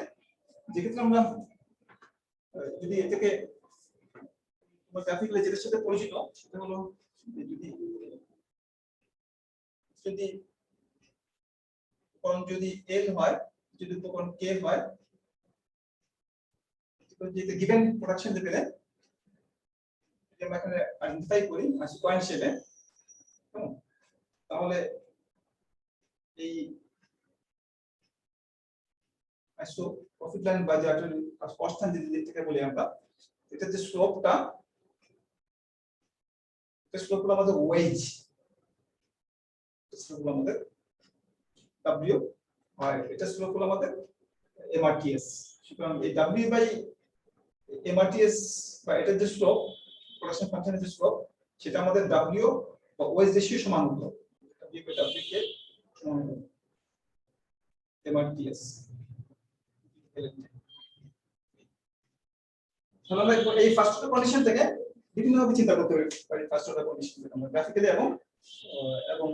যেক্ষেত্রে আমরা যদি এটাকে গ্রাফিক্যালি যেটার সাথে পরিচিত সেটা হলো, যদি উপকরণ যদি L হয়, যদি উপকরণ K হয়, যদি গিভেন প্রোডাকশন লেভেলে যদি আমরা এখানে আইডেন্টিফাই করি পয়েন্ট শেপে, তাহলে এই আইসো প্রফিট লাইন বা যে কস্ট লাইন যদি থেকে বলি আমরা, এটা যে স্লোপটা, এটা স্লোপ হলো আমাদের ওয়েজ, স্লোপ হলো আমাদের W আর এটা স্লোপ হলো আমাদের MRTS। সুতরাং এই W বাই MRTS বা এটা যে স্লোপ, প্রোডাকশন ফাংশনের যে স্লোপ, সেটা আমাদের W বা ওয়েজ রেশিও সমান হলো, W বাই W কে সমান হলো। MRTS তাহলে আমরা এই ফার্স্ট অর্ডার কন্ডিশন থেকে বিভিন্ন ভাবে চিন্তা করতে পারি ফার্স্ট অর্ডার কন্ডিশন থেকে আমরা গ্রাফিক্যালি এবং এবং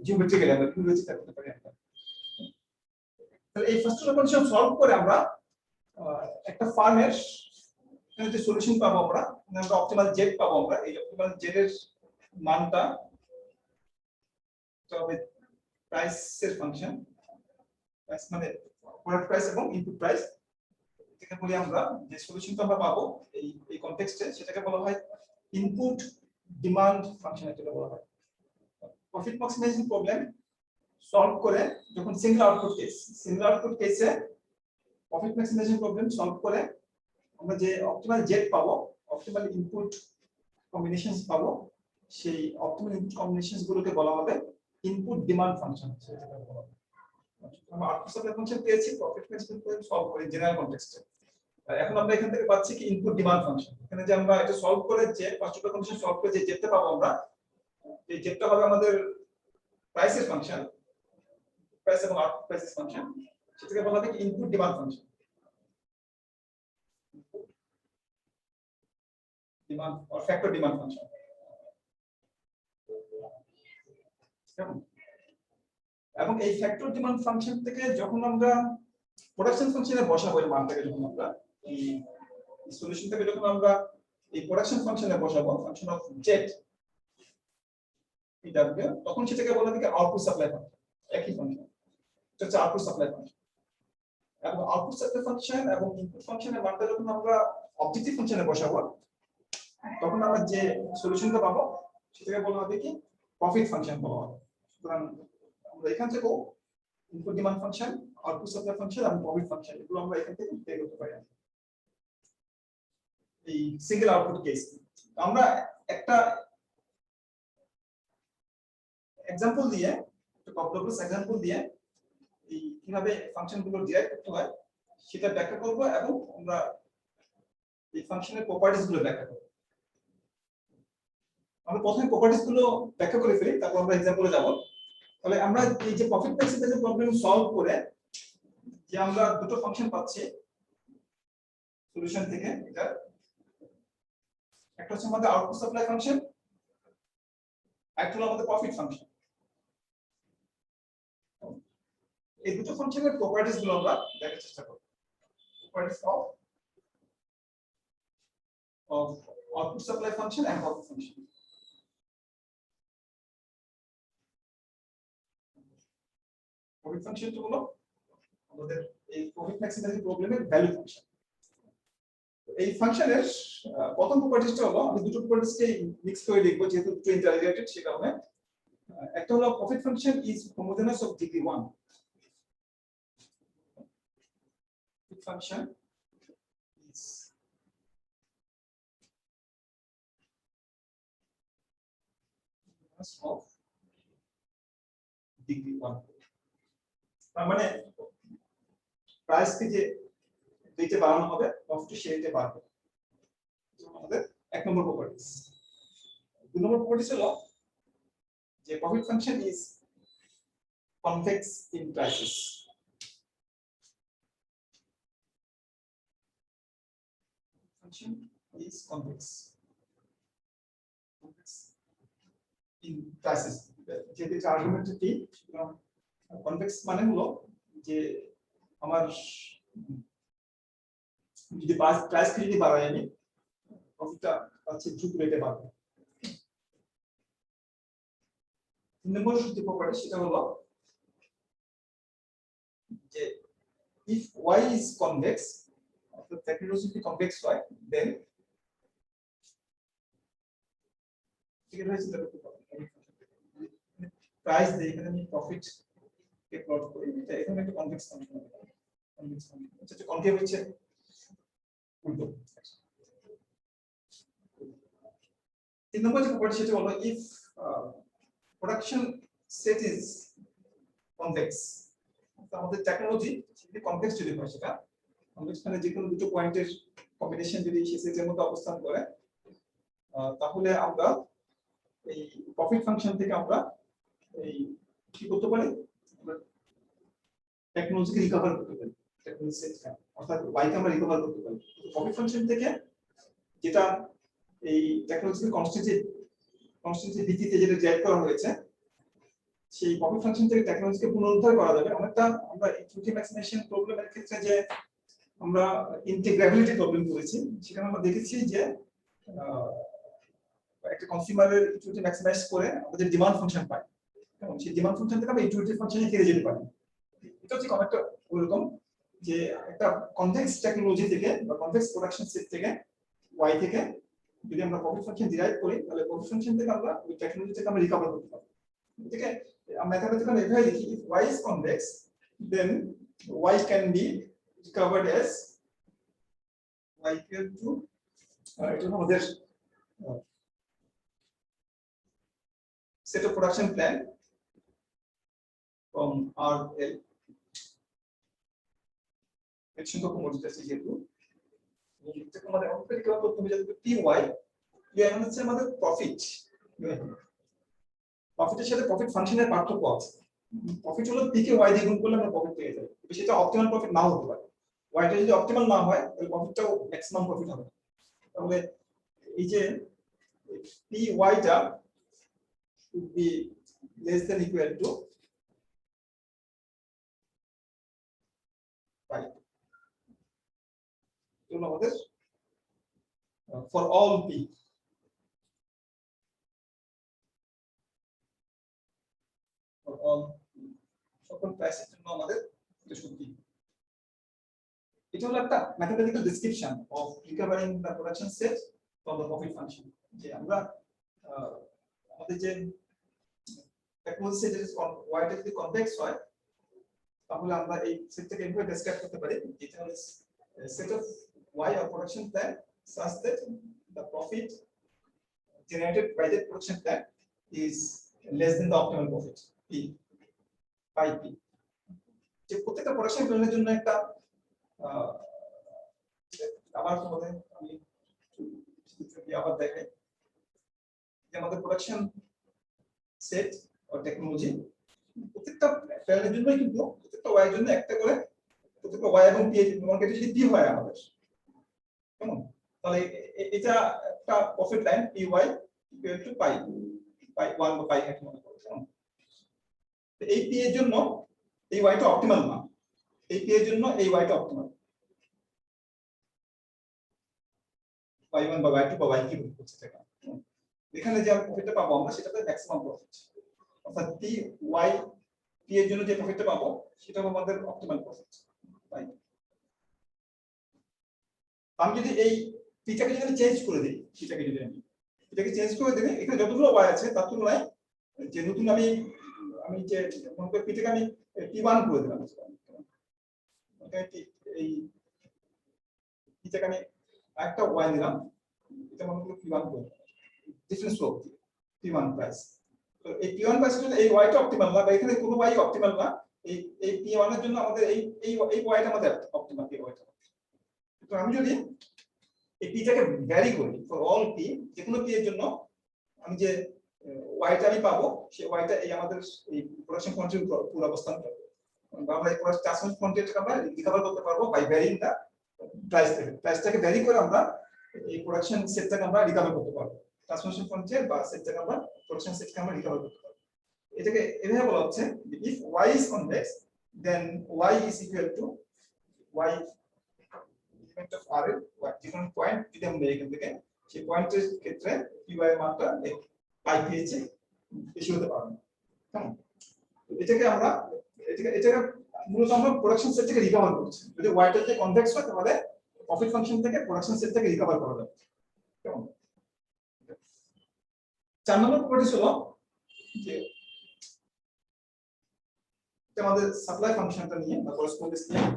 জিওমেট্রিক্যালি আমরা বিভিন্ন চিন্তা করতে পারি আমরা তাহলে এই ফার্স্ট অর্ডার কন্ডিশন সলভ করে আমরা একটা ফার্মের যে সলিউশন পাবো আমরা অপটিমাল জেড পাবো আমরা এই অপটিমাল জেড এর মানটা তবে প্রাইসের ফাংশন প্রাইস মানে প্রোডাক্ট প্রাইস এবং ইনপুট প্রাইস থেকে বলি আমরা যে সলিউশনটা আমরা পাবো এই কনটেক্সটে সেটাকে বলা হয় ইনপুট ডিমান্ড ফাংশন এটা বলা হয় প্রফিট ম্যাক্সিমাইজেশন প্রবলেম সলভ করে যখন সিঙ্গেল আউটপুট কেসে প্রফিট ম্যাক্সিমাইজেশন প্রবলেম সলভ করে আমরা যে অপটিমাল জেড পাবো অপটিমাল ইনপুট কম্বিনেশনস পাবো সেই অপটিমাল ইনপুট কম্বিনেশনস গুলোকে বলা হবে ইনপুট ডিমান্ড ফাংশন সেটাকে বলা হবে আমরা আউটপুট সাপ্লাই ফাংশন পেয়েছি প্রফিট ম্যাক্সিমাইজেশন প্রবলেম সলভ করে জেনারেল কনটেক্সটে এখন আমরা এখান থেকে পাচ্ছি কি ইনপুট ডিমান্ড ফাংশন এখানে যে আমরা এটা সলভ করে যে ফার্স্ট অর্ডার কন্ডিশন সলভ করে যে জেডটা পাবো আমরা এই জেডটা হবে আমাদের প্রাইসের ফাংশন প্রাইস এবং আউটপুট প্রাইসের ফাংশন সেটাকে বলা হবে input demand function demand or factor demand function এবং এই ফ্যাক্টর ডিমান্ড ফাংশন থেকে যখন আমরা প্রোডাকশন ফাংশনে বসাবো এর মানটাকে যখন আমরা এই সলিউশন থেকে যখন আমরা এই প্রোডাকশন ফাংশনে বসাবো ফাংশন অফ জেড এটা তখন সেটাকে বলা হবে আউটপুট সাপ্লাই ফাংশন একই ফাংশন এটা হচ্ছে আউটপুট সাপ্লাই ফাংশন এবং আউটপুট সাপ্লাই ফাংশন এবং ইনপুট ফাংশনের মানটা যখন আমরা অবজেক্টিভ ফাংশনে বসাবো তখন আমরা যে সলিউশনটা পাবো সেটাকে বলা হবে কি প্রফিট ফাংশন বলা হবে সুতরাং আমরা এখান থেকে input demand function output supply function এবং প্রফিট ফাংশন এগুলো আমরা এখান থেকে বের করতে পারি এই সিঙ্গেল আউটপুট কেস আমরা একটা এক্সাম্পল দিয়ে একটা কমপ্লেক্স এক্সাম্পল দিয়ে এই কিভাবে ফাংশনগুলো ডিরাইভ করতে হয় সেটা ব্যাখ্যা করব এবং আমরা এই ফাংশনের প্রপার্টিজ গুলো ব্যাখ্যা করব আমরা প্রথমে প্রপার্টিজ গুলো ব্যাখ্যা করে ফেলি তারপর আমরা এক্সাম্পলে যাব তাহলে আমরা এই যে প্রফিট ম্যাক্সিমাইজেশন প্রবলেম সলভ করে যে আমরা দুটো ফাংশন পাচ্ছি সলিউশন থেকে এটা একটা হচ্ছে আমাদের আউটপুট সাপ্লাই ফাংশন একটা হলো আমাদের প্রফিট ফাংশন এই দুটো ফাংশনের প্রপার্টিজ গুলো আমরা দেখার চেষ্টা করব properties of output supply function and profit function profit ফাংশনটা হলো আমাদের এই প্রফিট ম্যাক্সিমাইজেশন প্রবলেমের ভ্যালু ফাংশন এই ফাংশনের প্রথম প্রপার্টিজটা হলো আমি দুটো প্রপার্টিজকে মিক্স করে লিখব যেহেতু দুটো ইন্টাররিলেটেড সে কারণে একটা হলো profit function is homogeneous of degree 1 profit function is of degree 1 তার মানে প্রাইস কে যে দুইতে বাড়ানো হবে প্রফিট সেটা বাড়বে আমাদের এক নম্বর প্রপার্টিজ দুই নম্বর প্রপার্টিজ হলো যে profit function is convex in prices function is convex in prices যেটা আর্গুমেন্ট কি কনভেক্স মানে হলো যে আমার যদি প্রাইস কে যদি বাড়াই আমি প্রফিটটা আছে দ্রুত রেটে বাড়বে তিন নম্বর যে প্রপার্টি সেটা হলো যে if y is convex the factors if convex y then ঠিক আছে প্রাইস দিয়ে এখানে আমি প্রফিট কে প্লট করি এটা এখানে একটা কনভেক্স ফাংশন হবে কনভেক্স ফাংশন আচ্ছা কনকেভ হচ্ছে উল্টো তিন নম্বর যে প্রপার্টি সেটা হলো if production set is convex আমাদের টেকনোলজি যদি কনভেক্স যদি হয় সেটা কনভেক্স মানে যে কোনো দুটো পয়েন্টের কম্বিনেশন যদি সেই সেটের মধ্যে অবস্থান করে তাহলে আমরা এই প্রফিট ফাংশন থেকে আমরা এই কি করতে পারি টেকনোলজিকে রিকভার করতে পারি, টেকনোলজি সেটটা অর্থাৎ ওয়াই কে আমরা রিকভার করতে পারি। প্রফিট ফাংশন থেকে যেটা এই টেকনোলজিক্যাল কনস্ট্যান্সি ভিত্তিতে যেটা ডেরাইভ করা হয়েছে, সেই প্রফিট ফাংশন থেকে টেকনোলজিকে পুনরুদ্ধার করা যাবে। অনেকটা আমরা ইনটুইটিভ ম্যাক্সিমাইজেশন প্রবলেমের ক্ষেত্রে যে আমরা ইন্টিগ্রেবিলিটি প্রবলেম করেছি, সেখানে আমরা দেখেছি যে একটা কনজিউমারের ইনটুইটিভ ম্যাক্সিমাইজ করে আমাদের ডিমান্ড ফাংশন পাই, এবং সেই ডিমান্ড ফাংশন থেকে আমরা ইনটুইটিভ ফাংশনে ফিরে যেতে পারি। এটা হচ্ছে অনেকটা ওরকম যে একটা কনভেক্স টেকনোলজি থেকে বা কনভেক্স প্রোডাকশন সেট থেকে ওয়াই থেকে যদি আমরা প্রফিট ফাংশন ডিরাইভ করি, তাহলে প্রফিট ফাংশন থেকে আমরা ওই টেকনোলজি থেকে আমরা রিকভার করতে পারবো। এটাকে ম্যাথমেটিক্যাল এভাবে লিখি, if y is convex then y can be recovered as y equal to এটা আমাদের set of production plan from RL action to commodity আছে যেহেতু এটা আমাদের আউটপুট রিকভার করতে হবে, যাতে py মানে হচ্ছে আমাদের প্রফিট, প্রফিটের সাথে প্রফিট ফাংশনের পার্থক্য আছে। প্রফিট হলো p কে y দিয়ে গুণ করলে আমরা প্রফিট পেয়ে যাই, কিন্তু সেটা অপটিমাল প্রফিট নাও হতে পারে। y টা যদি অপটিমাল না হয় তাহলে প্রফিটটাও ম্যাক্সিমাম প্রফিট হবে। তাহলে এই যে py টা should be less than equal to y, এগুলো আমাদের for all p, for all সকল প্রাইসের জন্য আমাদের এটা সত্যি। এটা হলো একটা mathematical description of recovering the production set from the profit function. যে আমরা আমাদের যে টেকনোলজি সেট ওয়াই টা যদি কনভেক্স হয়, তাহলে আমরা এই সেটটাকে এভাবে ডেসক্রাইব করতে পারি, এটা হলো set of y or production plan such that the profit generated by the production plan is less than the optimal profit p by p। যে প্রত্যেকটা প্রোডাকশন প্ল্যানের জন্য একটা আবার তোমাদের আমি আবার দেখাই যে আমাদের প্রোডাকশন সেট ও টেকনোলজি প্রত্যেকটা প্ল্যানের জন্য কিন্তু প্রত্যেকটা ওয়াই এর জন্য একটা করে, প্রত্যেকটা ওয়াই এবং পি এর মার্কেটে যদি পি হয় আমাদের কেমন, তাহলে এটা একটা profit line P Y equal to pi 1 বা পাই হ্যাট মনে করো। তো এই পি এর জন্য এই ওয়াইটা অপটিমাল না, এই পি এর জন্য এই ওয়াইটা অপটিমাল, y1 বা y2 বা y3 হচ্ছে এটা। এখানে যে প্রফিটটা পাবো আমরা সেটাতে ম্যাক্সিমাম প্রফিট, অর্থাৎ পি ওয়াই পি এর জন্য যে প্রফিটটা পাবো সেটা হবে আমাদের অপটিমাল প্রফিট। রাইট, আমি যদি এই পিটাকে যদি চেঞ্জ করে দিই, পিটাকে যদি আমি এটাকে চেঞ্জ করে দিই, এখানে যতগুলো ওয়াই আছে তার তুলনায় যে নতুন আমি যে মনে করি পিটাকে আমি p1 করে দিলাম, এই পিটাকে আমি একটা ওয়াই নিলাম, এটা মনে করি p1 করে ডিফারেন্স স্লোপ p1 প্রাইস। তো এই p1 প্রাইসের জন্য এই ওয়াইটা অপটিমাল না, বা এখানে কোনো ওয়াই অপটিমাল না, এই p1 এর জন্য আমাদের এই ওয়াইটা আমাদের অপটিমাল, এই ওয়াইটা। তো আমি যদি এই পিটাকে ভ্যারি করি ফর অল পি, যে কোনো পি এর জন্য আমি যে ওয়াইটা আমি পাবো সেই ওয়াইটা এই আমাদের এই প্রোডাকশন কোয়ান্টিটির পুরো অবস্থান পাবো, আমরা এই ট্রান্সফার কোয়ান্টিটিটাকে আমরা রিকভার করতে পারবো বাই ভ্যারিং দা প্রাইস থেকে। প্রাইসটাকে ভ্যারি করে আমরা এই প্রোডাকশন সেটটাকে আমরা রিকভার করতে পারবো, ট্রান্সফরমেশন কোয়ান্টিটি বা সেটটাকে আমরা প্রোডাকশন সেটকে আমরা রিকভার করতে পারবো। এটাকে এভাবে বলা হচ্ছে if y is convex then y is equal to y element of RL, different point যদি আমরা এখান থেকে সেই পয়েন্টের ক্ষেত্রে py এর মানটা পাই পেয়েছে বেশি হতে পারে। কেমন, এটাকে আমরা এটাকে মূলত আমরা প্রোডাকশন সেট থেকে রিকভার করছি। যদি y টা কনভেক্স হয় তাহলে প্রফিট ফাংশন থেকে প্রোডাকশন সেট থেকে রিকভার করা যাবে। কেমন, 4 নম্বর প্রপার্টি হলো যে আমাদের সাপ্লাই ফাংশনটা নিয়ে বা করেসপন্ডেন্স নিয়ে।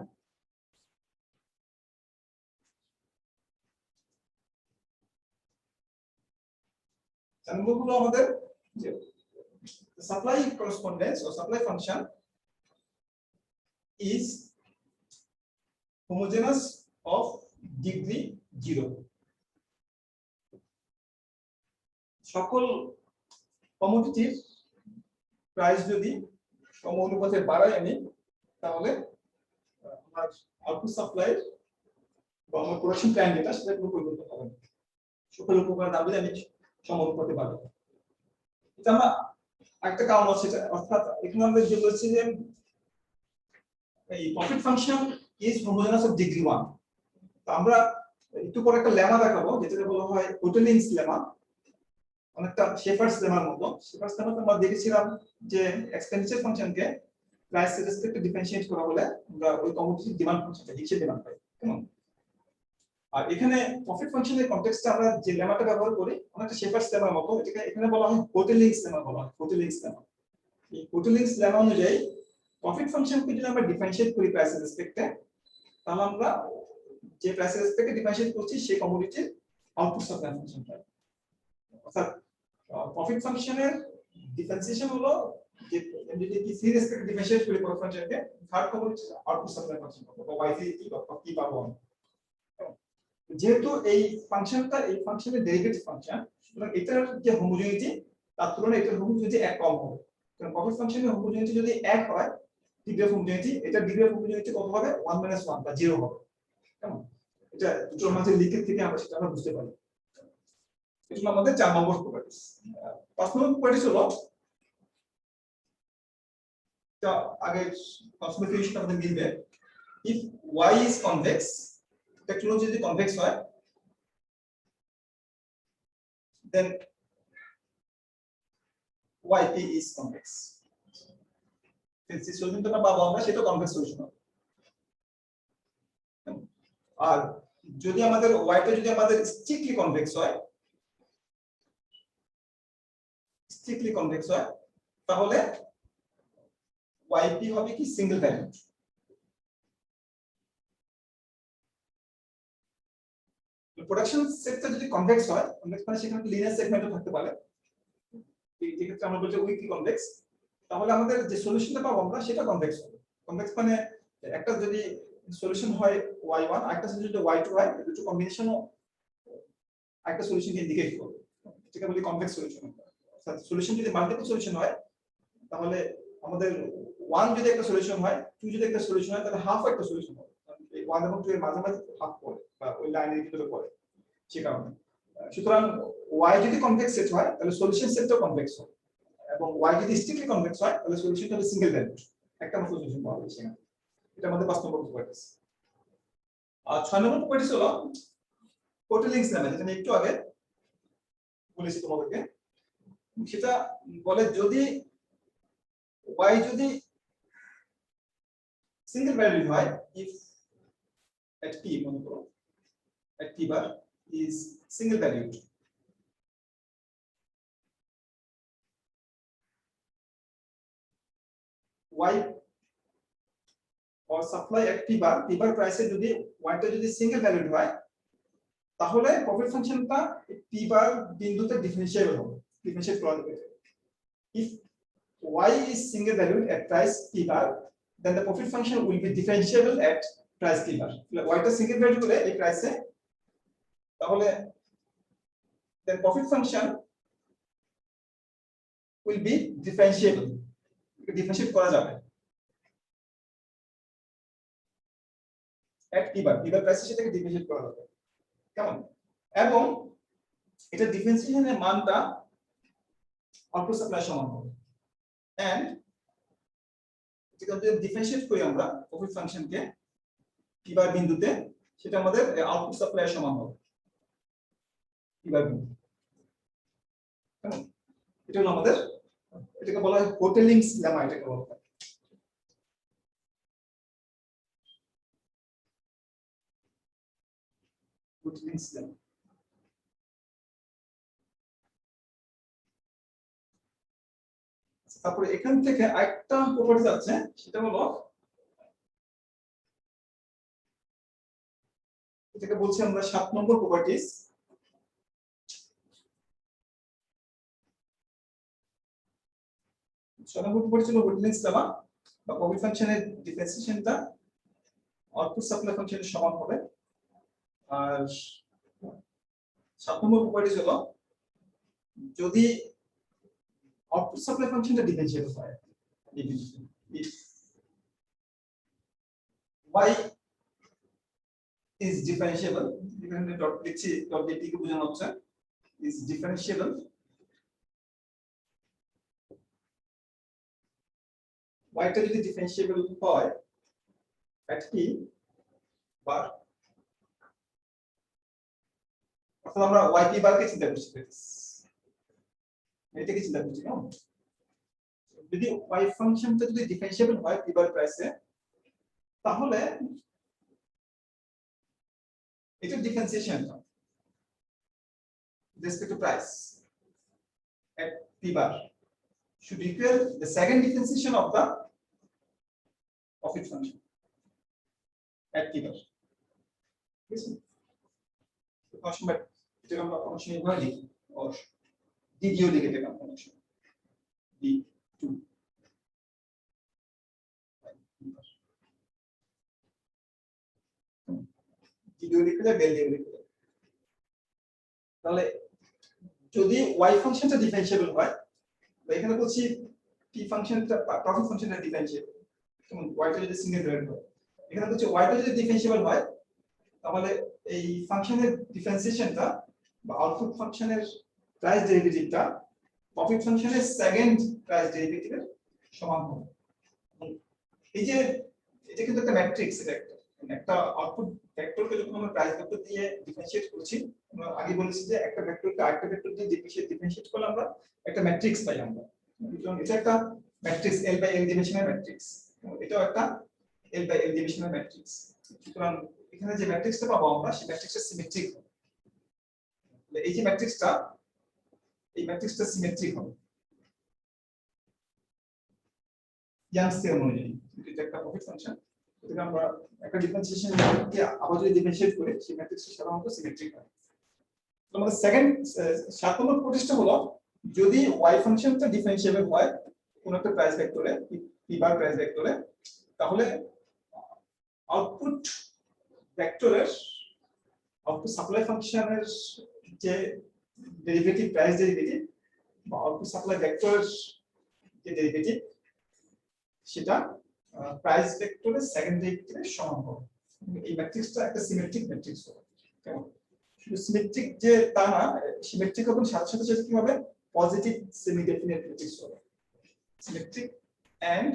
নম্বরগুলো আমাদের যে supply correspondence or supply function is homogeneous of degree 0। সকল কমোডিটির প্রাইস যদি সম অনুপাতে বাড়াই আমি, তাহলে আমার আউটপুট সাপ্লাই বা আমার প্রোডাকশন প্ল্যান যেটা সেটা কোনো পরিবর্তন হবে না। সকল উপকরণ দাম যদি আমি সম অনুপাতে বাড়াই, এটা আমরা একটা কারণ আছে, অর্থাৎ এখানে আমরা যে বলছি যে এই profit function is homogeneous of degree 1। তো আমরা একটু পরে একটা লেমা দেখাবো যেটাকে বলা হয় হোটেলিংস লেমা, অনেকটা শেফার্ডস লেমার মতো। শেফার্ডস লেমাতে আমরা দেখেছিলাম যে এক্সপেন্ডিচার ফাংশনকে প্রাইস রেসপেক্টে ডিফারেন্সিয়েট করা হলে আমরা ওই কমোডিটির ডিমান্ড ফাংশনটা হিসেবে ডিমান্ড পাই, কেমন? আর এখানে প্রফিট ফাংশনের কনটেক্সটে আমরা যে লেমাটা ব্যবহার করি অনেকটা শেফার্ডস লেমার মতো, এটাকে এখানে বলা হয় হোটেলিংস লেমা বলা হয়, হোটেলিংস লেমা। এই হোটেলিংস লেমা অনুযায়ী প্রফিট ফাংশনকে যদি আমরা ডিফারেন্সিয়েট করি প্রাইস রেসপেক্টে, তাহলে আমরা যে প্রাইস রেসপেক্টে ডিফারেন্সিয়েট করছি সেই কমোডিটির আউটপুট সাপ্লাই ফাংশন পাই। অর্থাৎ প্রফিট ফাংশনের ডিফারেন্সিয়েশন হলো যে যদি কি সি রেসপেক্টে ডিফারেন্সিয়েট করি প্রফিট ফাংশনকে, third commodity output supply function পাবো বা ওয়াই কি পাবো। যেহেতু এই ফাংশনটা এই ফাংশনের ডেরিভেটিভ ফাংশন, সুতরাং এটার যে হোমোজেনিটি তার তুলনায় এটার হোমোজেনিটি এক কম হবে। কারণ প্রফিট ফাংশনের হোমোজেনিটি যদি এক হয়, ডিগ্রি অফ হোমোজেনিটি, এটা ডিগ্রি অফ হোমোজেনিটি কত হবে? 1 - 1 বা 0 হবে, কেমন? এটা দুটোর মাঝে লিখে থেকে আমরা সেটা আমরা বুঝতে পারি। এটা হলো আমাদের 4 নম্বর প্রপার্টিস। 5 নম্বর প্রপার্টিস হলো, তা আগে কনফিগারেশন আমাদের মিলবে, if y is convex, এটা ক্লোজ যদি কনভেক্স হয়, then yp is convex। যে সলিউশনটা পাবো আমরা সেটা কনভেক্স সলিউশন হবে। আর যদি আমাদের yটা যদি আমাদের স্ট্রিক্টলি কনভেক্স হয়, স্ট্রিক্টলি কনভেক্স হয়, তাহলে yp হবে কি সিঙ্গেল ভ্যালুড। প্রোডাকশন সেটটা যদি কনভেক্স হয়, কনভেক্স মানে সেখানে লিনিয়ার সেগমেন্টও থাকতে পারে, এই ক্ষেত্রে আমরা বলছি উইকলি কনভেক্স, তাহলে আমাদের যে সলিউশনটা পাবো আমরা সেটা কনভেক্স হবে। কনভেক্স মানে একটা যদি সলিউশন হয় y1 আর একটা সলিউশন যদি y2 হয়, এই দুটো কম্বিনেশনও একটা সলিউশনকে ইন্ডিকেট করবে, যেটাকে বলি কনভেক্স সলিউশন। অর্থাৎ সলিউশন যদি মাল্টিপল সলিউশন হয়, তাহলে আমাদের 1 যদি একটা সলিউশন হয়, 2 যদি একটা সলিউশন হয়, তাহলে হাফ একটা সলিউশন হবে। এই 1 এবং 2 এর মাঝামাঝি হাফ পড়ে বা ওই লাইনের ভিতরে পড়ে, সে কারণে। সুতরাং y যদি কনভেক্স সেট হয়, তাহলে সলিউশন সেটটাও কনভেক্স হবে, এবং y যদি স্ট্রিক্টলি কনভেক্স হয়, তাহলে সলিউশনটা হবে সিঙ্গেল ভ্যালুড, একটা মাত্র সলিউশন পাওয়া যাবে সেখানে। এটা আমাদের 5 নম্বর প্রপার্টিস। আর 6 নম্বর প্রপার্টিস হলো হোটেলিংস লেমা, যেটা আমি একটু আগে বলেছি তোমাদেরকে। সেটা বলে যদি y যদি সিঙ্গেল ভ্যালুড হয়, if at p মনে করো at p bar is single valued, y or supply at p bar price এ যদি y টা যদি সিঙ্গেল ভ্যালুড হয়, তাহলে প্রফিট ফাংশনটা p বার বিন্দুতে ডিফারেন্সিয়েবল হবে, ডিফারেন্সিয়েট করা যাবে। if y is single valued at price p bar, then the profit function will be differentiable at price p bar। y টা সিঙ্গেল ভ্যালুড হলে এই প্রাইসে, তাহলে then profit function will be differentiable, differentiate করা যাবে at p bar প্রাইসে, সেটাকে differentiate করা যাবে, কেমন? এবং এটা ডিফারেন্সিয়েশনের মানটা আউটপুট সাপ্লাই সমান হবে, এন্ড এটা যদি ডিফারেন্সিয়েট করি আমরা প্রফিট ফাংশনকে p বার বিন্দুতে, সেটা আমাদের আউটপুট সাপ্লাই সমান হবে p বার বিন্দু, কেমন? এটা হলো আমাদের, এটাকে বলা হয় হোটেলিংস লেমা, এটাকে বলা হয়। হোটেলিংস লেমা। তারপরে এখান থেকে আরেকটা প্রপার্টি আছে, সেটা হলো, এটাকে বলছি আমরা 7 নম্বর প্রপার্টিস। 7 নম্বর প্রপার্টি হলো হোটেলিংস লেমা বা প্রফিট ফাংশনের ডিফারেন্সিয়েশনটা আউটপুট সাপ্লাই ফাংশনের সমান হবে। আর 7 নম্বর প্রপার্টি হলো যদি আউটপুট সাপ্লাই ফাংশনটা ডিফারেন্সিয়েবল হয়, definition. If y is differentiable, এখানে ডট লিখছি, ডট dt কে বোঝানো হচ্ছে is differentiable y টা যদি differentiable হয় at p বার, অর্থাৎ আমরা y p বার কে চিন্তা করছি, এটাকে চিন্তা করছি না। যদি y ফাংশনটা যদি ডিফারেন্সিয়েবল হয় p বার প্রাইসে, তাহলে এটা differentiation respect to price at p bar should equal the second differentiation of the profit function at p bar. Yes, function but এটা আমরা ফাংশন এভাবে লিখি or দ্বিতীয় লিখে দিলাম ফাংশন d2 দ্বিতীয় লিখে দেয় ডেল দিয়ে লিখে দেয়। তাহলে যদি y ফাংশনটা ডিফারেন্সিয়েবল হয়, এখানে বলছি p ফাংশনটা প্রফিট ফাংশনটা ডিফারেন্সিয়েবল, যেমন y টা যদি সিঙ্গেল ভ্যারিয়েবল হয়, এখানে বলছি y টা যদি ডিফারেন্সিয়েবল হয়, তাহলে এই ফাংশনের ডিফারেন্সিয়েশনটা বা আউটপুট ফাংশনের প্রাইস ডেরিভেটিভটা প্রফিট ফাংশনের সেকেন্ড প্রাইস ডেরিভেটিভের সমান হবে। এই যে এটা কিন্তু একটা ম্যাট্রিক্স, এটা একটা আউটপুট ভেক্টরকে যখন আমরা প্রাইস ভেক্টর দিয়ে ডিফারেন্সিয়েট করছি, আমরা আগে বলেছি যে একটা ভেক্টরকে আরেকটা ভেক্টর দিয়ে ডিফারেন্সিয়েট করলে আমরা একটা ম্যাট্রিক্স পাই আমরা। এটা একটা ম্যাট্রিক্স L বাই L ডিভিশনের ম্যাট্রিক্স, এটাও একটা L বাই L ডিভিশনের ম্যাট্রিক্স। সুতরাং এখানে যে ম্যাট্রিক্সটা পাবো আমরা, সেই ম্যাট্রিক্সটা সিমেট্রিক হবে। এই যে ম্যাট্রিক্সটা, এই ম্যাট্রিক্সটা সিমেট্রিক হবে ইয়াংস থিওরেম অনুযায়ী। এটা একটা প্রফিট ফাংশন, এটা আমরা একটা ডিফারেন্সিয়েশন দিয়ে আবার যদি ডিফারেন্সিয়েট করি, সেই ম্যাট্রিক্সটা সাধারণত সিমেট্রিক হয়। তো আমাদের সেকেন্ড 7 নম্বর প্রতিষ্ঠা হলো, যদি y ফাংশনটা ডিফারেন্সিয়েবল হয় কোন একটা প্রাইস ভেক্টরে, p বার প্রাইস ভেক্টরে, তাহলে আউটপুট ভেক্টরের আউটপুট সাপ্লাই ফাংশনের যে ডেরিভেটিভ, প্রাইস ডেরিভেটিভ বা আউটপুট সাপ্লাই ভেক্টরের যে ডেরিভেটিভ, সেটা প্রাইস ভেক্টরের সেকেন্ড ডেরিভেটিভের সমান হবে। এই ম্যাট্রিক্সটা একটা সিমেট্রিক ম্যাট্রিক্স হবে। কেমন? শুধু সিমেট্রিক যে তা না, সিমেট্রিক হবে সাথে সাথে সেটা কি হবে, পজিটিভ সেমি ডেফিনিট ম্যাট্রিক্স হবে। Symmetric and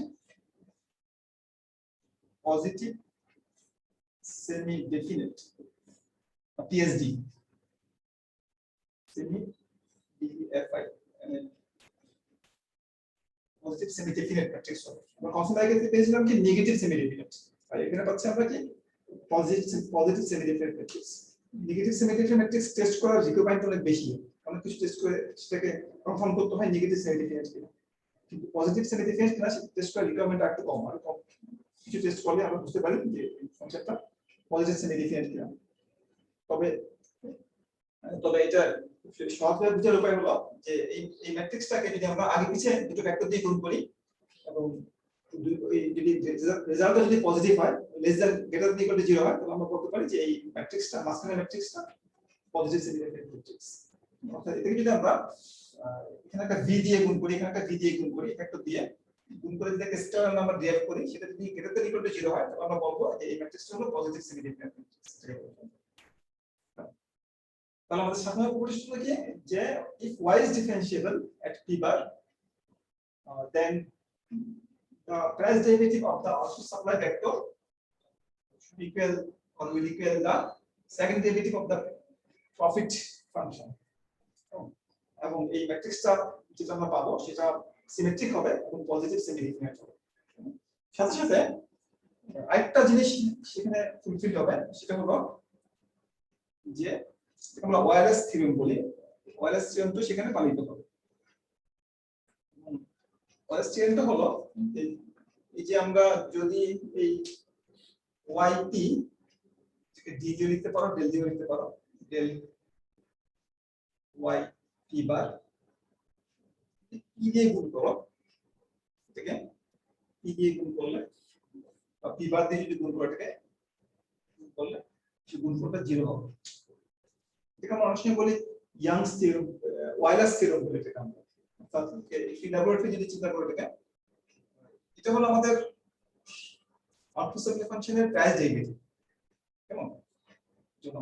positive semi definite, PSD, semi DEFI, positive semi definite matrix হবে। আমরা কনসেপ্ট আগে পেয়েছিলাম কি নেগেটিভ সেমি ডেফিনিট, আর এখানে পাচ্ছি আমরা কি positive semi definite matrix. Negative semi definite matrix test করার রিকোয়ারমেন্ট অনেক বেশি, অনেক কিছু টেস্ট করে সেটাকে কনফার্ম করতে হয় নেগেটিভ সেমি ডেফিনিট কিনা, কিন্তু পজিটিভ সেমি ডেফিনিট কিনা সেটা টেস্ট করার রিকোয়ারমেন্ট একটু কম, আর কম কিছু টেস্ট করলে আমরা বুঝতে পারি যে কনসেপ্টটা পজিটিভ সেমি ডেফিনিট কিনা। তবে এটা সহজভাবে বোঝার উপায় হলো যে এই ম্যাট্রিক্সটাকে যদি আমরা আগে পিছে দুটো ভেক্টর দিয়ে গুণ করি, এবং যদি রেজাল্টটা যদি পজিটিভ হয়, less than greater than equal to 0 হয়, তাহলে আমরা বলতে পারি যে এই ম্যাট্রিক্সটা, মাঝখানের ম্যাট্রিক্সটা পজিটিভ সেমি ডেফিনিট ম্যাট্রিক্স। অর্থাৎ এটাকে যদি আমরা এখানে একটা v দিয়ে গুণ করি, এখানে একটা v দিয়ে গুণ করি, ভেক্টর দিয়ে গুণ করে যদি একটা স্কেলার নাম্বার ডেরাইভ করি, সেটা যদি গ্রেটার দ্যান ইকুয়াল টু 0 হয়, তাহলে আমরা বলবো যে এই ম্যাট্রিক্সটা হলো পজিটিভ সেমি ডেফিনিট ম্যাট্রিক্স। তাহলে আমাদের সাধারণ প্রতিষ্ঠান কি যে if y is differentiable at p bar, then the price derivative of the output supply vector should equal or will equal the second derivative of the profit function, এবং এই ম্যাট্রিক্সটা যেটা আমরা পাবো সেটা সিমেট্রিক হবে এবং পজিটিভ সেমি ডেফিনিট হবে। সাথে সাথে আরেকটা জিনিস সেখানে ফুলফিল হবে, সেটা হলো যে আমরা ওয়্যারলেস থিওরেম বলি, ওয়্যারলেস থিওরেম তো সেখানে পালিত হবে। ওয়্যারলেস থিওরেমটা হলো এই যে আমরা যদি এই yp কে d দিয়ে লিখতে পারো, ডেল দিয়ে লিখতে পারো, ডেল yp বার p দিয়ে গুণ করো, ঠিক আছে, p দিয়ে গুণ করলে বা p বার দিয়ে যদি গুণ করো, এটাকে গুণ করলে সেই গুণফলটা 0 হবে। এটা আমরা অনেক সময় বলি ইয়াংস থিওরেম, ওয়্যারলেস থিওরেম বলে, এটা আমরা অর্থাৎ এই ল্যাবরেটরি যদি চিন্তা করে, এটাকে এটা হলো আমাদের আউটপুট সাপ্লাই ফাংশনের প্রাইস ডেরিভেটিভ। কেমন জন্য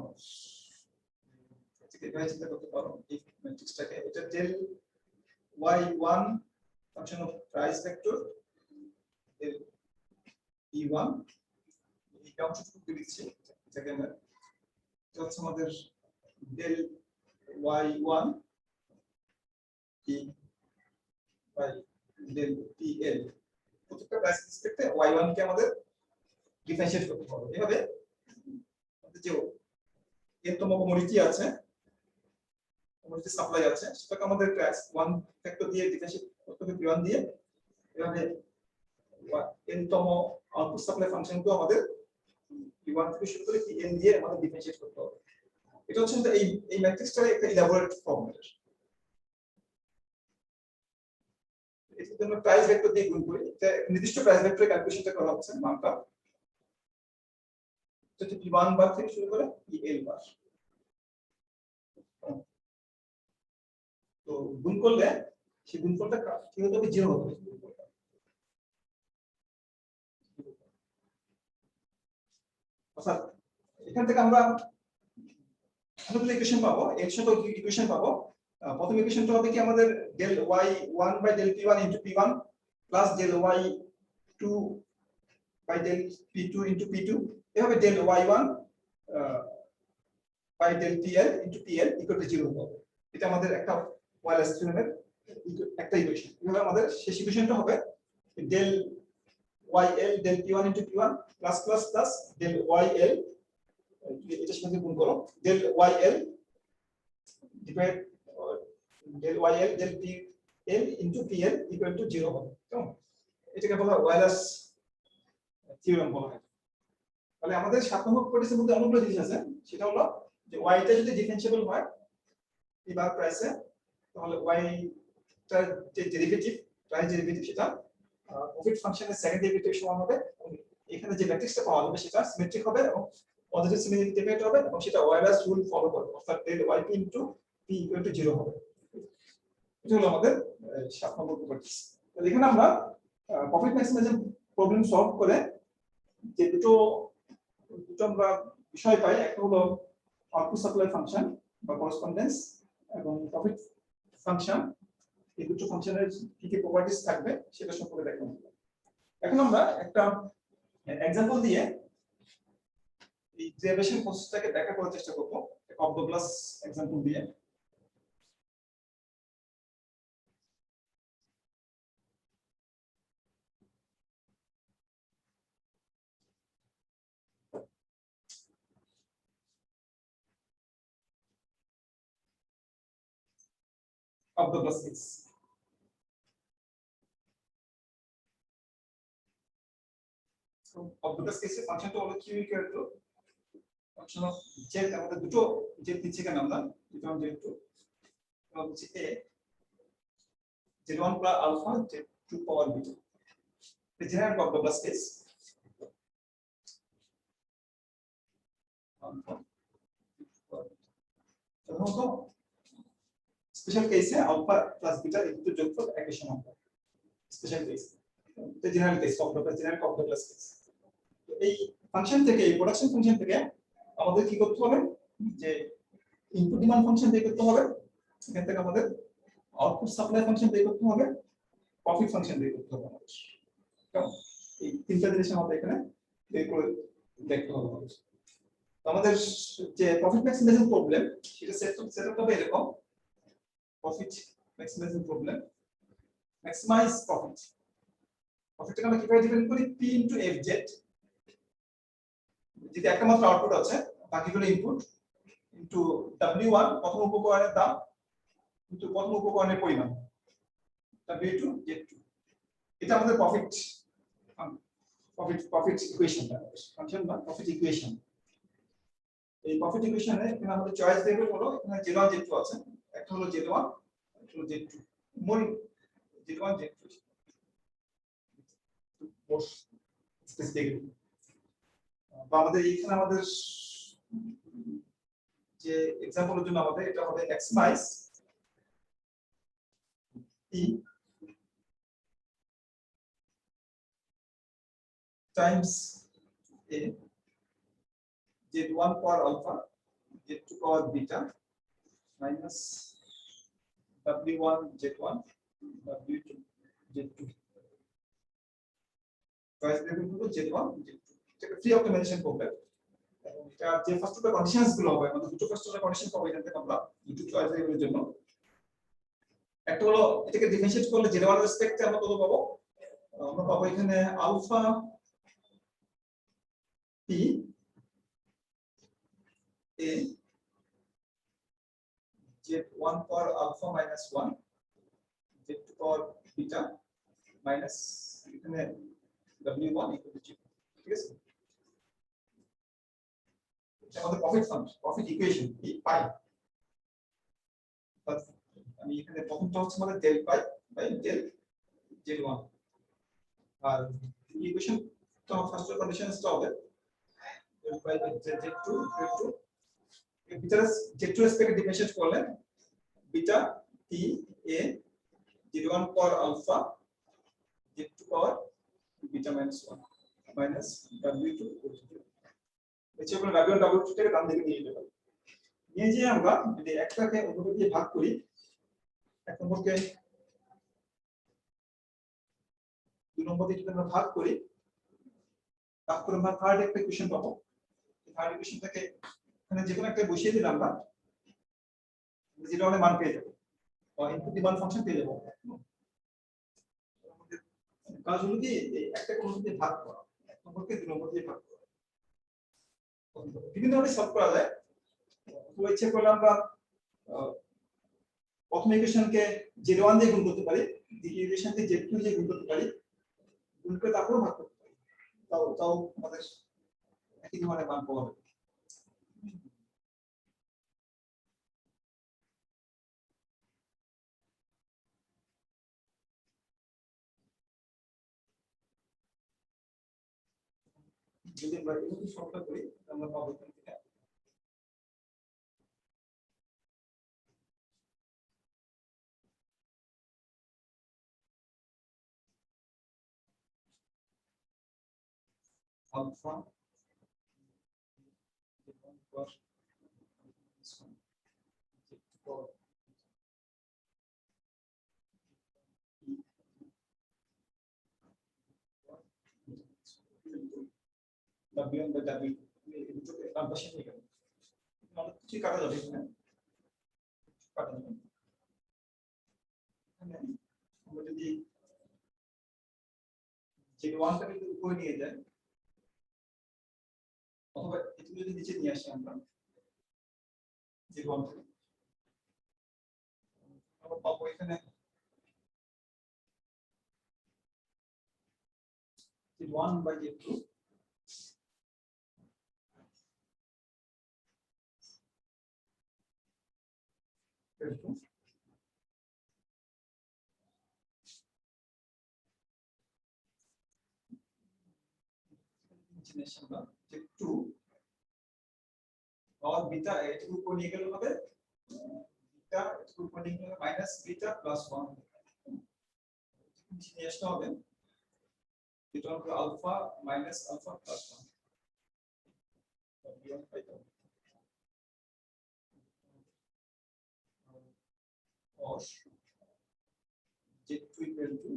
থেকে এভাবে চিন্তা করতে পারো এই ম্যাট্রিক্সটাকে, এটা del y1 function of price vector del e1 এই অংশটুকু দিচ্ছি, এটাকে আমরা এটা হচ্ছে আমাদের del y1 e by del pl। প্রত্যেকটা প্রাইস রেসপেক্টে y1 কে আমাদের ডিফারেনশিয়েট করতে হবে। এভাবে যে এর তম কমোডিটি আছে, কমোডিটি সাপ্লাই আছে, সেটাকে আমাদের প্রাইস 1 ফ্যাক্টর দিয়ে ডিফারেনশিয়েট করতে হবে p1 দিয়ে। এভাবে n তম আউটপুট সাপ্লাই ফাংশনকে আমাদের p1 থেকে শুরু করে pn দিয়ে আমাদের ডিফারেনশিয়েট করতে হবে। এটা হচ্ছে এই ম্যাট্রিক্সটার একটা ইলাবোরেট ফর্মুলা। এটার জন্য প্রাইস ভেক্টর দিয়ে গুণ করি, এটা নির্দিষ্ট প্রাইস ভেক্টরের ক্যালকুলেশনটা করা হচ্ছে মানটা, এটা p1 বার থেকে শুরু করে pl বার। তো গুণ করলে সেই গুণফলটা কি হতে হবে, 0 হতে হবে। অর্থাৎ এখান থেকে আমরা দুটো ইকুয়েশন পাবো, এর সাথে ইকুয়েশন পাবো। প্রথম ইকুয়েশনটা হবে কি আমাদের del y1 by del p1 into p1 plus del y2 by del p2 into p2, এভাবে del y1 by del pl into pl equal to 0 হবে। এটা আমাদের একটা ওয়্যারলেস সিস্টেমের একটা ইকুয়েশন। এভাবে আমাদের শেষ ইকুয়েশনটা হবে del yl del p1 into p1 plus plus plus del yl, এটার সাথে গুণ করো, del yl divide del yl del pl into pl equal to 0 হবে। কেমন, এটাকে বলা হয় ওয়্যারলেস থিওরেম বলা হয়। তাহলে আমাদের 7 নম্বর কোটের মধ্যে অনেকগুলো জিনিস আছে, সেটা হলো যে y টা যদি ডিফারেন্সিয়েবল হয় এই বার প্রাইসে, তাহলে y টার যে ডেরিভেটিভ, প্রাইস ডেরিভেটিভ, সেটা প্রফিট ফাংশনের সেকেন্ড ডেরিভেটিভ সমান হবে। এখানে যে ম্যাট্রিক্সটা পাওয়া যাবে সেটা সিমেট্রিক হবে এবং পজিটিভ সিমেট্রিক ডিফাইন্ড হবে এবং সেটা ওয়্যারলেস রুল ফলো করবে, অর্থাৎ del yp into p equal to 0 হবে। এটা হলো আমাদের 7 নম্বর প্রপার্টিজ। তাহলে এখানে আমরা প্রফিট ম্যাক্সিমাইজেশন প্রবলেম সলভ করে যে দুটো আমরা বিষয় পাই, একটা হলো আউটপুট সাপ্লাই ফাংশন বা করেসপন্ডেন্স এবং প্রফিট ফাংশন, এই দুটো ফাংশনের কি কি প্রপার্টিজ থাকবে সেটা সম্পর্কে দেখব। এখন আমরা একটা एग्जांपल দিয়ে এই ডেরিভেশন প্রসেসটাকে ব্যাখ্যা করার চেষ্টা করব অফ দ্য ক্লাস एग्जांपल দিয়ে। of the plus case, so of the plus case ফাংশনটা হলো q equal to function of z, আমাদের দুটো z দিচ্ছি কেন আমরা, z1 z2 এবং হচ্ছে a z1 plus alpha z2 power beta, the general of the plus case। তো স্পেশাল কেসে আলফা প্লাস বিটা এই দুটো যোগফল একই সমান হবে স্পেশাল কেস। তো general case of the general of the plus case, তো এই ফাংশন থেকে, এই প্রোডাকশন ফাংশন থেকে আমাদের কি করতে হবে, যে ইনপুট ডিমান্ড ফাংশন বের করতে হবে, এখান থেকে আমাদের আউটপুট সাপ্লাই ফাংশন বের করতে হবে, প্রফিট ফাংশন বের করতে হবে আমাদের। কেমন, এই তিনটা জিনিস আমাদের এখানে বের করে দেখতে হবে আমাদের। তো আমাদের যে প্রফিট ম্যাক্সিমাইজেশন প্রবলেম সেটা সেটআপ হবে এরকম, profit maximisation problem, maximise profit. প্রফিটটাকে আমরা কিভাবে ডিফাইন করি, p into fz, যদি একটা মাত্র আউটপুট আছে বাকিগুলো ইনপুট, ইনটু w1 প্রথম উপকরণের দাম ইনটু প্রথম উপকরণের পরিমাণ w2 z2, এটা আমাদের প্রফিট ইকুয়েশনটা, ফাংশন বা প্রফিট ইকুয়েশন। এই প্রফিট ইকুয়েশনে এখানে আমাদের চয়েস ভেরিয়েবল হলো, এখানে z1 z2 আছে, একটা হলো z1 একটা হলো z2, মূল z1 z2 মোস্ট স্পেসিফিক। বা আমাদের এখানে আমাদের যে एग्जांपलের জন্য আমাদের এটা হবে maximise p times a z1 power alpha z2 power beta minus w1 z1 w2 z2 twice level to z1 z2 এটা ফ্রি অপটিমাইজেশন প্রবলেম এবং এটা যে ফার্স্ট অর্ডার কন্ডিশনস গুলো হবে মানে দুটো ফার্স্ট অর্ডার কন্ডিশন পাবো এখান থেকে আমরা দুটো চয়েস ভেরিয়েবলের জন্য একটা হলো এটাকে ডিফারেন্সিয়েট করলে z1 এর রেসপেক্টে আমরা কত পাবো আমরা পাবো এখানে alpha p a z1 power alpha minus 1 z2 power beta minus এখানে w1 equal to 0 ঠিক আছে এটা আমাদের প্রফিট ফাংশন প্রফিট ইকুয়েশন এই পাই আমি এখানে প্রথমটা হচ্ছে আমাদের del pi by del z1 আর ইকুয়েশন তো ফার্স্ট কন্ডিশনসটা হবে del pi by z2 equal to beta z2 রেসপেক্টে ডিফারেন্সিয়েট করলে beta p a z1 power alpha z2 power beta minus 1 minus w2 এছে আমরা w1 w2 থেকে ডান দিকে নিয়ে যেতে পারি নিয়ে যে আমরা যদি একটাকে অন্য দিয়ে ভাগ করি এক নম্বরকে দুই নম্বর দিয়ে যদি আমরা ভাগ করি তারপর আমরা থার্ড একটা ইকুয়েশন পাবো থার্ড ইকুয়েশন থেকে এখানে যে কোনো একটা বসিয়ে দিলাম আমরা যেটা আমরা মান পেয়ে যাব বা ইনপুট ডিমান্ড ফাংশন পেয়ে যাব কাজ হলো কি এই একটা কোন দিয়ে ভাগ করা এক নম্বরকে দুই নম্বর দিয়ে ভাগ করা বিভিন্ন ভাবে সলভ করা যায় তো ইচ্ছে করলে আমরা প্রথম ইকুয়েশনকে z1 দিয়ে গুণ করতে পারি দ্বিতীয় ইকুয়েশনকে z2 দিয়ে গুণ করতে পারি গুণ করে তারপর ভাগ করতে পারি তাও আমাদের একই ধরনের মান পাওয়া যাবে যদি আমরা এই সলভটা করি আমরা পাবো এখান থেকে alpha z1 plus w1 by w2 এই দুটোকে ডান পাশে নিয়ে গেল মানে কিছু কাটা যাবে এখানে কাটা যাবে এখানে আমরা যদি z1 টাকে যদি উপরে নিয়ে যাই অথবা এটি যদি নিচে নিয়ে আসি আমরা z1 থেকে আমরা পাবো এখানে z1 by z2 z2 और बीटा এটুকু উপর নিয়ে গেলে হবে बीटा এটুকু উপর নিয়ে গেলে মাইনাস बीटा প্লাস 1 নিচে নিয়ে আসতে হবে এটা হবে alpha minus alpha plus 1 w1 পাই তো और z2 equal to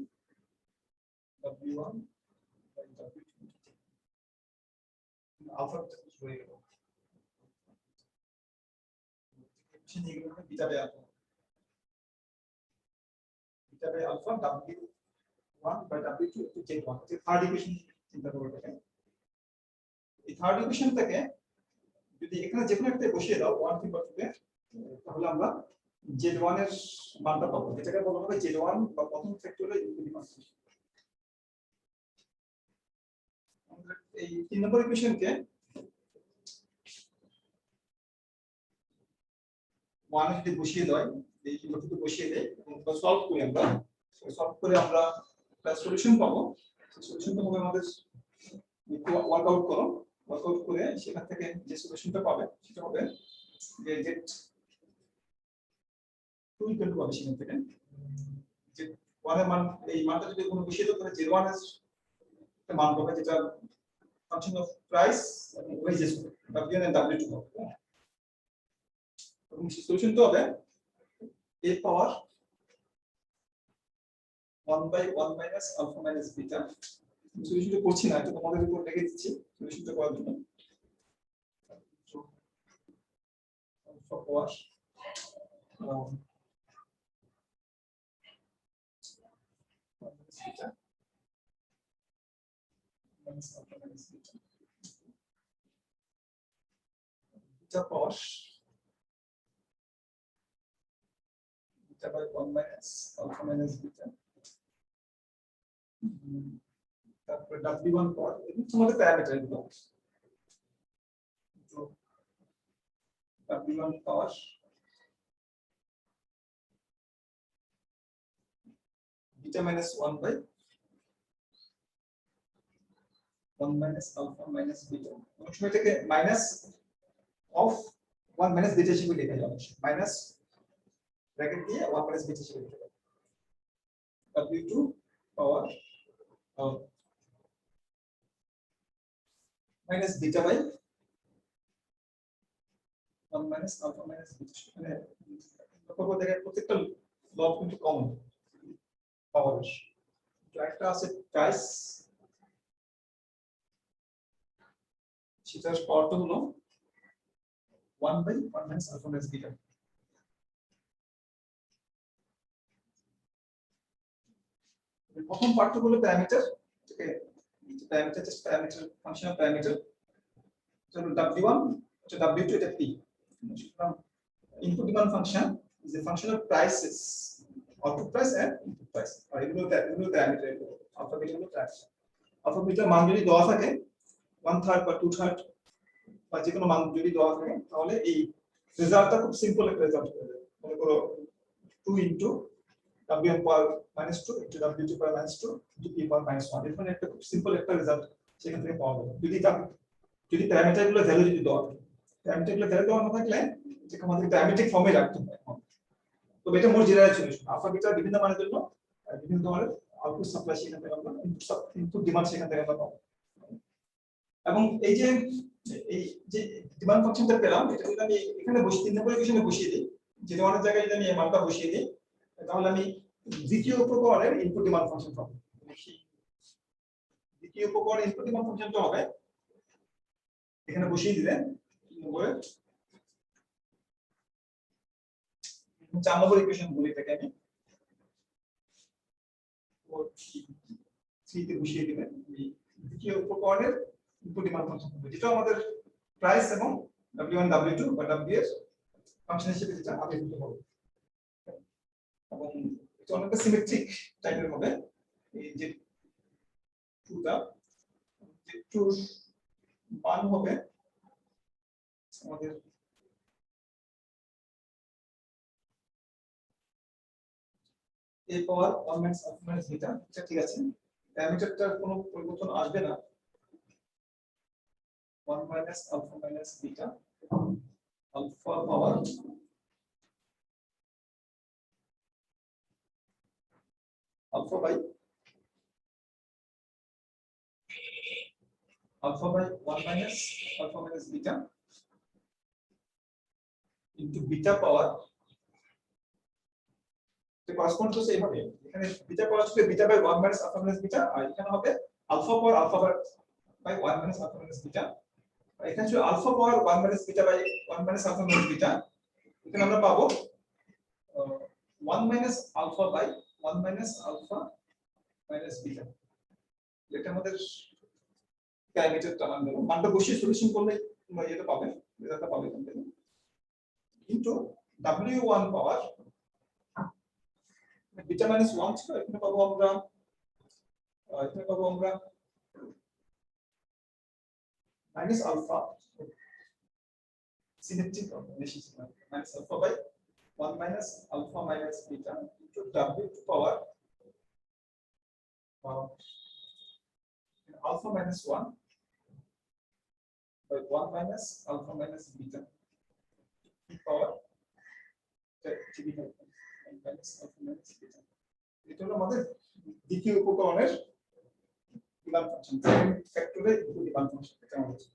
w1 by w2 alpha হয়ে গেল নিয়ে গেলে beta by alpha beta by alpha w1 by w2 to z1 এই থার্ড ইকুয়েশন চিন্তা করব এটা এই থার্ড ইকুয়েশন থেকে যদি এখানে যে কোনো একটা বসিয়ে দাও 1 কিংবা 2 তে তাহলে আমরা z1 এর মানটা পাবো এটাকে বলা হবে z1 বা প্রথম ফ্যাক্টরিয়াল ইনপুট ফাংশন আমরা এই 3 নম্বর ইকুয়েশনকে 1 যদি বসিয়ে দেয় এই কিংবা 2 বসিয়ে দেয় এবং সলভ করি আমরা সলভ করে আমরা একটা সলিউশন পাবো সলিউশনটা হবে আমাদের ওয়ার্কআউট করে সেখান থেকে যে সলিউশনটা পাবে সেটা হবে যে z2 ইকুয়াল টু পাবে সেখান থেকে যে 1 এর মান এই মানটা যদি কোনো বসিয়ে দাও তাহলে z1 এর একটা মান পাবে যেটা ফাংশন অফ প্রাইস এবং ওয়েজেস W1 and W2 হবে। এবং সলিউশন তো হবে a power 1/1 minus alpha minus beta. সলিউশনটা করছি না, এটা তোমাদের উপর রেখে দিচ্ছি সলিউশনটা করার জন্য। Alpha power beta minus alpha minus beta. Beta power beta by 1 minus alpha minus beta. তারপরে W1 পাওয়ার এটা তোমাদের প্যারামিটার এগুলো। তো W1 power beta minus 1 by 1 minus alpha minus beta. অনেক সময় থেকে মাইনাস অফ 1 minus beta হিসেবে লেখা যায়, মাইনাস ব্র্যাকেট দিয়ে 1 minus beta হিসেবে লেখা যায়। W2 power minus beta by 1 minus alpha minus beta। মানে লক্ষ্য দেখে প্রত্যেকটা লব কিন্তু কমন পাওয়ার। তো একটা আছে প্রাইস, সেটার পাওয়ারটা হলো 1/1 minus alpha minus beta। প্রথম পার্টটা হলো parameter, okay parameter just parameter function of parameter. চলো W1 এটা W2 এটা P। Input demand function is a function of prices, output price and input price. আর এগুলো প্যারামিটার, আলফা বিটা হলো price. Alpha বিটার মান যদি দেওয়া থাকে 1/3 বা 2/3 বা যে কোনো মান যদি দেওয়া থাকে, তাহলে এই রেজাল্টটা খুব সিম্পল একটা রেজাল্ট হয়ে যাবে। মনে করো 2 ইনটু W1 পাওয়ার -2 ইনটু W2 পাওয়ার -2 ইনটু P পাওয়ার -1। এখানে একটা খুব সিম্পল একটা রেজাল্ট সেখান থেকে পাওয়া যাবে। যদি প্যারামিটারগুলো ভ্যালু যদি দেওয়া থাকে, প্যারামিটারগুলো ভ্যালু দেওয়া না থাকলে যে আমাদের প্যারামেট্রিক ফর্মে রাখতে হয়। তো এটা মোর জেনারেল সলিউশন। আলফা বিটা বিভিন্ন মানের জন্য বিভিন্ন ধরনের আউটপুট সাপ্লাই সেখান থেকে আমরা ইনপুট ডিমান্ড সেখান থেকে আমরা পাবো। এবং এই যে ডিমান্ড ফাংশনটা পেলাম, এটা যদি আমি এখানে বসিয়ে 3 নম্বর ইকুয়েশনে বসিয়ে দিই, যে ডিমান্ডের জায়গায় যদি আমি এই মানটা বসিয়ে দিই, তাহলে আমি দ্বিতীয় উপকরণের ইনপুট ডিমান্ড ফাংশন পাবো। দ্বিতীয় উপকরণের ইনপুট ডিমান্ড ফাংশনটা হবে এখানে বসিয়ে দিলে 4 নম্বর ইকুয়েশন বলি এটাকে আমি 3 তে বসিয়ে দিবেন। দ্বিতীয় উপকরণের ইনপুট ডিমান্ড ফাংশন হবে, যেটা আমাদের প্রাইস এবং W1 W2 বা W এর ফাংশন হিসেবে যেটা আবির্ভূত হবে। এবং এটা অনেকটা সিমেট্রিক টাইপের হবে। এই যে টুটা যে টুর মান হবে আমাদের a power 1 minus alpha minus beta। এটা ঠিক আছে, প্যারামিটারটার কোনো পরিবর্তন আসবে না। 1 minus alpha minus beta alpha power alpha by 1 minus alpha minus beta into beta power। তো করেসপন্ড তো সেম হবে, এখানে বিটা পাওয়ার ছিল beta by 1 minus alpha minus beta, আর এখানে হবে alpha power alpha by 1 minus alpha minus beta। এখানে ছিল alpha power 1 minus beta by 1 minus alpha minus beta। এখানে আমরা পাবো 1 minus alpha by 1 minus alpha minus beta। এটা আমাদের প্যারামিটারটা মানটা বসিয়ে সলিউশন করলে তোমরা এটা পাবে, রেজাল্টটা পাবে তোমরা। কিন্তু W1 পাওয়ার বিটা মাইনাস 1 ছিল, এখানে পাবো আমরা minus alpha symmetric combination minus alpha by 1 minus alpha minus beta into W to power alpha minus 1 by 1 minus alpha minus beta to power minus alpha minus beta। এটা হলো আমাদের দ্বিতীয় উপকরণের demand function ফ্যাক্টরে ইনটু ডিমান্ড ফাংশন এটা আমাদের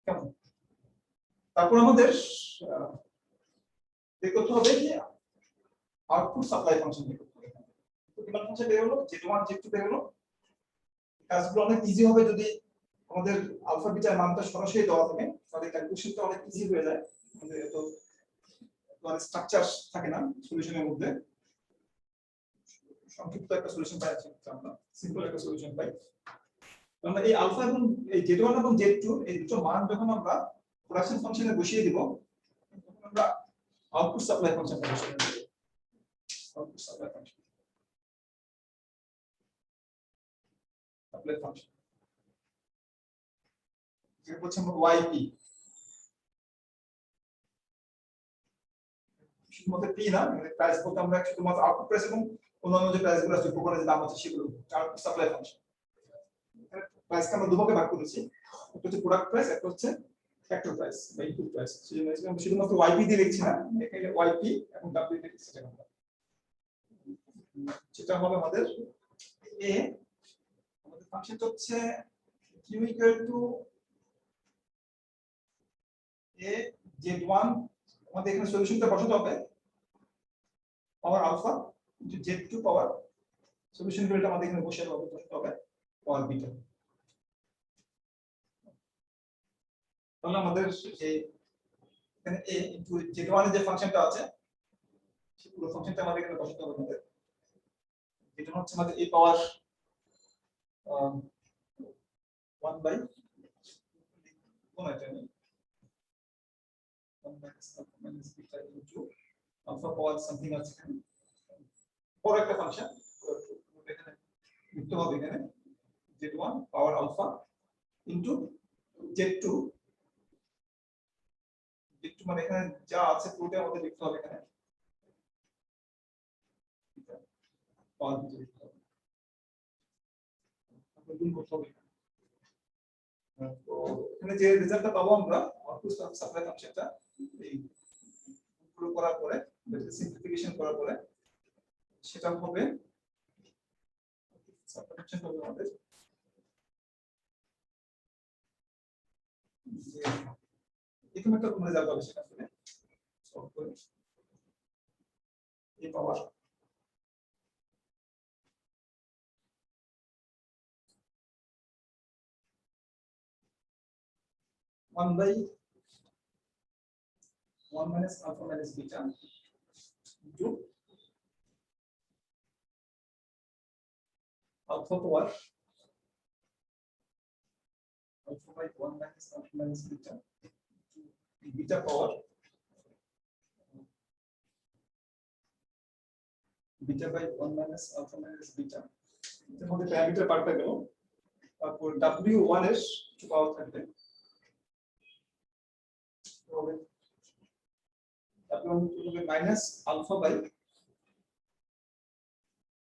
কেমন। তারপর আমাদের বের করতে হবে যে আউটপুট সাপ্লাই ফাংশন বের করতে হবে। তো ডিমান্ড ফাংশন বের হলো, z1 z2 বের হলো। কাজগুলো অনেক ইজি হবে যদি আমাদের আলফা বিটার মানটা সরাসরি দেওয়া থাকে, তাহলে ক্যালকুলেশনটা অনেক ইজি হয়ে যায়। আমাদের এত মানে স্ট্রাকচার থাকে না সলিউশনের মধ্যে, সংক্ষিপ্ত একটা সলিউশন পাই আছে আমরা, সিম্পল একটা সলিউশন পাই। আমরা এই আলফা এবং এই z1 এবং z2 এই দুটো মান যখন আমরা প্রোডাকশন ফাংশনে বসিয়ে দিব, তখন আমরা আউটপুট সাপ্লাই ফাংশনে বসিয়ে দেব। Output supply function supply function যেটা বলছি আমরা yp, শুধুমাত্র p না, মানে প্রাইস বলতে আমরা শুধুমাত্র আউটপুট প্রাইস এবং অন্যান্য যে প্রাইসগুলো আছে উপকরণের যে দাম আছে সেগুলো আউটপুট সাপ্লাই ফাংশন। প্রাইসকে আমরা দুভাগে ভাগ করেছি, একটা হচ্ছে প্রোডাক্ট প্রাইস, একটা হচ্ছে ফ্যাক্টর প্রাইস বা ইনপুট প্রাইস। সেজন্য আমরা শুধুমাত্র yp দিয়ে লিখছি না, এখানে yp এবং w দিয়ে লিখছি। সেটা হবে আমাদের a, আমাদের ফাংশনটা হচ্ছে q equal to a z1, আমাদের এখানে সলিউশনটা বসাতে হবে power alpha into z2 power solution ভ্যালুটা আমাদের এখানে বসাতে হবে পাওয়ার বিটা। তাহলে আমাদের এই এখানে a ইনটু z1 এর যে ফাংশনটা আছে সেই পুরো ফাংশনটা আমাদের এখানে বসাতে হবে। আমাদের এটা হচ্ছে আমাদের a পাওয়ার 1 বাই কোন এটা নেই 1 minus beta into alpha power something আছে এখানে বড় একটা ফাংশন এখানে লিখতে হবে, এখানে z1 পাওয়ার আলফা ইনটু z2 মানে এখানে যা আছে পুরোটা আমাদের লিখতে হবে এখানে পাওয়ার বিটা লিখতে হবে, তারপর গুণ করতে হবে। তো এখানে যে রেজাল্টটা পাবো আমরা আউটপুট সাপ্লাই ফাংশনটা এই পুরো করার পরে সিম্পলিফিকেশন করার পরে সেটা হবে সাপ্লাই ফাংশন হবে আমাদের যে এখানে একটা রেজাল্ট হবে, সেটা আসলে সলভ করে এই পাওয়ার 1 by 1 minus alpha minus beta into alpha power alpha by 1 minus alpha minus beta beta power beta by 1 minus alpha minus beta। এর মধ্যে প্যারামিটার পার্টটা গেল, তারপর w1 এর পাওয়ার থাকবে হবে w1 হবে minus alpha by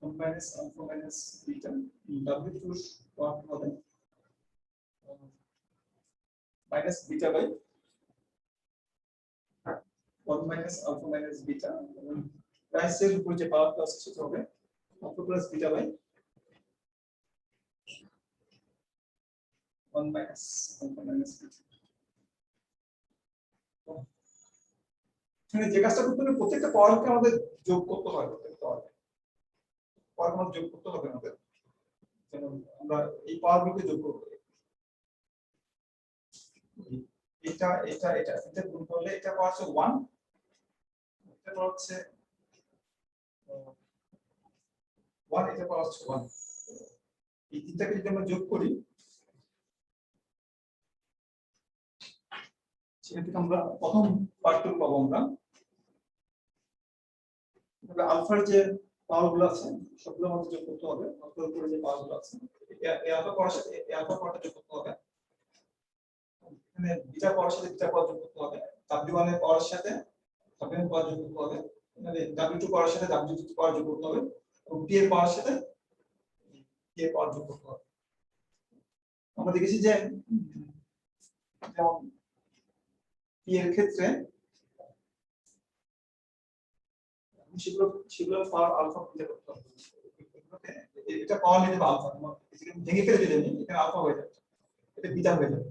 1 minus alpha minus beta w2 এর পাওয়ার হবে minus beta by 1 minus alpha minus beta, প্রাইসের উপর যে পাওয়ারটা আছে সেটা হবে alpha plus beta by 1 minus alpha minus beta। এখানে যে কাজটা করতে হবে প্রত্যেকটা পাওয়ারকে আমাদের যোগ করতে হয়, প্রত্যেকটা পাওয়ার আমাদের যোগ করতে হবে আমাদের, যেমন আমরা এই পাওয়ারগুলোকে যোগ করব, এটা এটা এটা এটা গুণ করলে এটা পাওয়ার হচ্ছে 1, এটা পাওয়ার হচ্ছে 1, এটা পাওয়ার হচ্ছে 1। এই তিনটাকে যদি আমরা যোগ করি সেখান থেকে আমরা প্রথম পার্টটুকু পাবো আমরা আলফার যে পাওয়ারগুলো আছে সবগুলো আমাদের যোগ করতে হবে, আলফার উপরে যে পাওয়ারগুলো আছে এই আলফা পাওয়ার সাথে এই আলফা পাওয়ারটা যোগ করতে হবে, এখানে বিটা পাওয়ার সাথে বিটা পাওয়ার যোগ করতে হবে, w1 এর পাওয়ার সাথে w1 পাওয়ার যোগ করতে হবে, মানে w2 পাওয়ার সাথে w2 পাওয়ার যোগ করতে হবে এবং p এর পাওয়ার সাথে p এর পাওয়ার যোগ করতে হবে। আমরা দেখেছি যে যেমন p এর ক্ষেত্রে সেগুলো পাওয়ার আলফা বিটা করতে হবে, এটা পাওয়ার নিতে আলফা, ভেঙে ফেলে দিলে এখানে আলফা হয়ে যাবে, এটা বিটা হয়ে যাবে।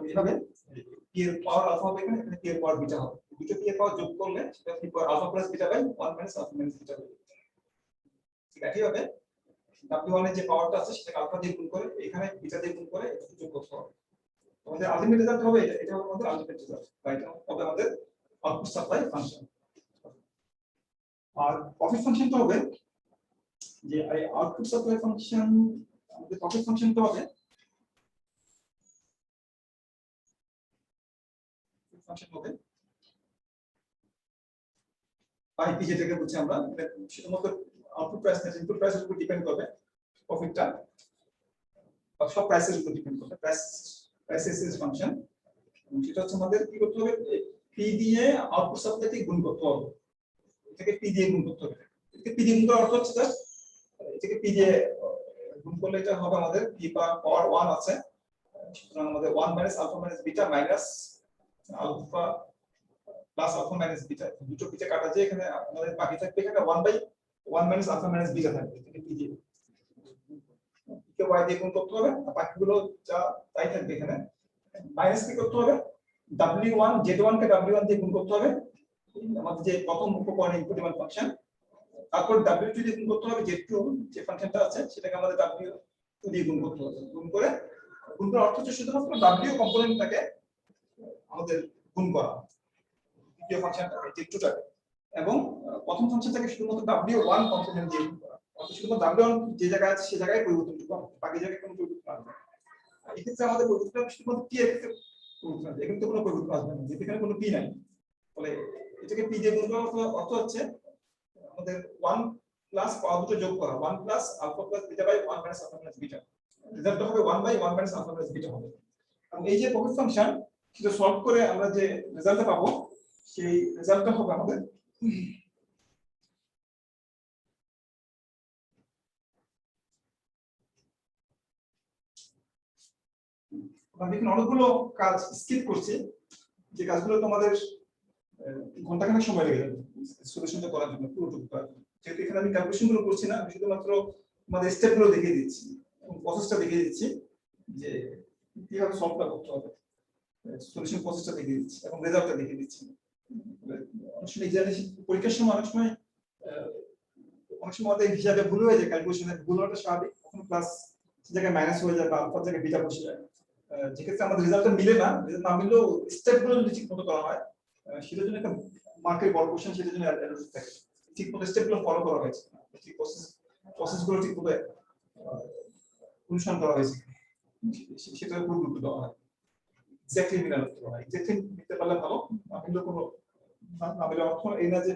এইভাবে p এর পাওয়ার আলফা হবে, এখানে p এর পাওয়ার বিটা হবে, দুটো p এর পাওয়ার যোগ করলে সেটা p power alpha plus beta by 1 minus alpha minus beta হবে। ঠিক আছে, এইভাবে w1 এর যে পাওয়ারটা আছে সেটাকে আলফা দিয়ে গুণ করে এখানে বিটা দিয়ে গুণ করে এটা যোগ করতে হবে। আমাদের আলটিমেট রেজাল্ট হবে এটা, এটা হবে আমাদের আলটিমেট রেজাল্ট, বা এটা হবে আমাদের আউটপুট সাপ্লাই ফাংশন। আর প্রফিট ফাংশনটা হবে যে এই আউটপুট সাপ্লাই ফাংশন, আমাদের প্রফিট ফাংশনটা হবে ফাংশন হবে পাই পি, যেটাকে বলছি আমরা, এটা শুধুমাত্র আউটপুট প্রাইস না, ইনপুট প্রাইসের উপর ডিপেন্ড করবে প্রফিটটা, বা সব প্রাইসের উপর ডিপেন্ড করবে, প্রাইসেস ফাংশন। সেটা হচ্ছে আমাদের কি করতে হবে, পি দিয়ে আউটপুট সাপ্লাইকে গুণ করতে হবে, এটাকে পি দিয়ে গুণ করতে হবে। এটাকে পি দিয়ে গুণ করার অর্থ হচ্ছে জাস্ট এটাকে পি দিয়ে গুণ করলে এটা হবে আমাদের পি পাওয়ার 1 আছে, সুতরাং আমাদের 1 minus alpha minus beta minus alpha plus alpha minus beta, দুটো বিটা কাটা যায়, এখানে আমাদের বাকি থাকবে এখানে 1 by 1 minus alpha minus beta থাকবে, এটাকে পি দিয়ে কে y দিয়ে গুণ করতে হবে, আর বাকিগুলো যা তাই থাকবে। এখানে মাইনাস কি করতে হবে, w1 z1 কে w1 দিয়ে গুণ করতে হবে, আমাদের যে প্রথম উপকরণ ইনপুট ডিমান্ড ফাংশন, তারপর w2 দিয়ে গুণ করতে হবে, z2 যে ফাংশনটা আছে সেটাকে আমাদের w2 দিয়ে গুণ করতে হবে, গুণ করার অর্থ হচ্ছে শুধুমাত্র w কম্পোনেন্টটাকে আমাদের গুণ করা, দ্বিতীয় ফাংশনটাকে z2টাকে, এবং প্রথম ফাংশনটাকে শুধুমাত্র w1 কম্পোনেন্ট দিয়ে গুণ করা, অর্থাৎ শুধুমাত্র w1 যে জায়গায় আছে সেই জায়গায় পরিবর্তনটুকু হবে, বাকি জায়গায় কোনো পরিবর্তন আসবে না। এই ক্ষেত্রে আমাদের পরিবর্তনটা শুধুমাত্র p এর ক্ষেত্রে পরিবর্তন আসবে, এখানে তো কোনো পরিবর্তন আসবে না, যেখানে কোনো p নাই, ফলে এটাকে p দিয়ে গুণ করার অর্থ হচ্ছে আমাদের 1 প্লাস পাওয়ার দুটো যোগ করা, 1 plus alpha plus beta by 1 minus alpha minus beta, result হবে 1 by 1 minus alpha minus beta হবে। এবং এই যে প্রফিট ফাংশন সেটা সলভ করে আমরা যে রেজাল্টটা পাবো সেই রেজাল্টটা হবে আমাদের আমরা এখানে অনেকগুলো কাজ স্কিপ করছি, যে কাজগুলো তোমাদের ঘন্টাখানেক সময় লেগে যাবে সলিউশনটা করার জন্য, পুরোটুকু করার জন্য। যেহেতু এখানে আমি ক্যালকুলেশন গুলো করছি না, আমি শুধুমাত্র আমাদের স্টেপ গুলো দেখিয়ে দিচ্ছি এবং প্রসেসটা দেখিয়ে দিচ্ছি যে কিভাবে সলভটা করতে হবে, সলিউশন প্রসেসটা দেখিয়ে দিচ্ছি এবং রেজাল্টটা দেখিয়ে দিচ্ছি। অনেক সময় পরীক্ষার সময় অনেক সময় আমাদের হিসাবে ভুল হয়ে যায়, ক্যালকুলেশনের ভুল হওয়াটা স্বাভাবিক, কখনো প্লাস জায়গায় মাইনাস হয়ে যায় বা আলফা জায়গায় বিটা বসে যায়, যেক্ষেত্রে আমাদের রেজাল্টটা মিলে না, রেজাল্ট না মিললেও স্টেপ গুলো যদি ঠিক মতো করা হয় সেটার জন্য একটা মার্কের বড় কোশ্চেন, সেটার জন্য থাকে ঠিক মতো স্টেপ গুলো ফলো করা হয়েছে, ঠিক প্রসেস গুলো ঠিক মতো অনুসরণ করা হয়েছে, সেটার উপর গুরুত্ব দেওয়া হয়, এক্স্যাক্টলি মিলানো করা হয়, এক্স্যাক্টলি মিলতে পারলে ভালো, না মিললে কোনো না মিলে অর্থ এই না যে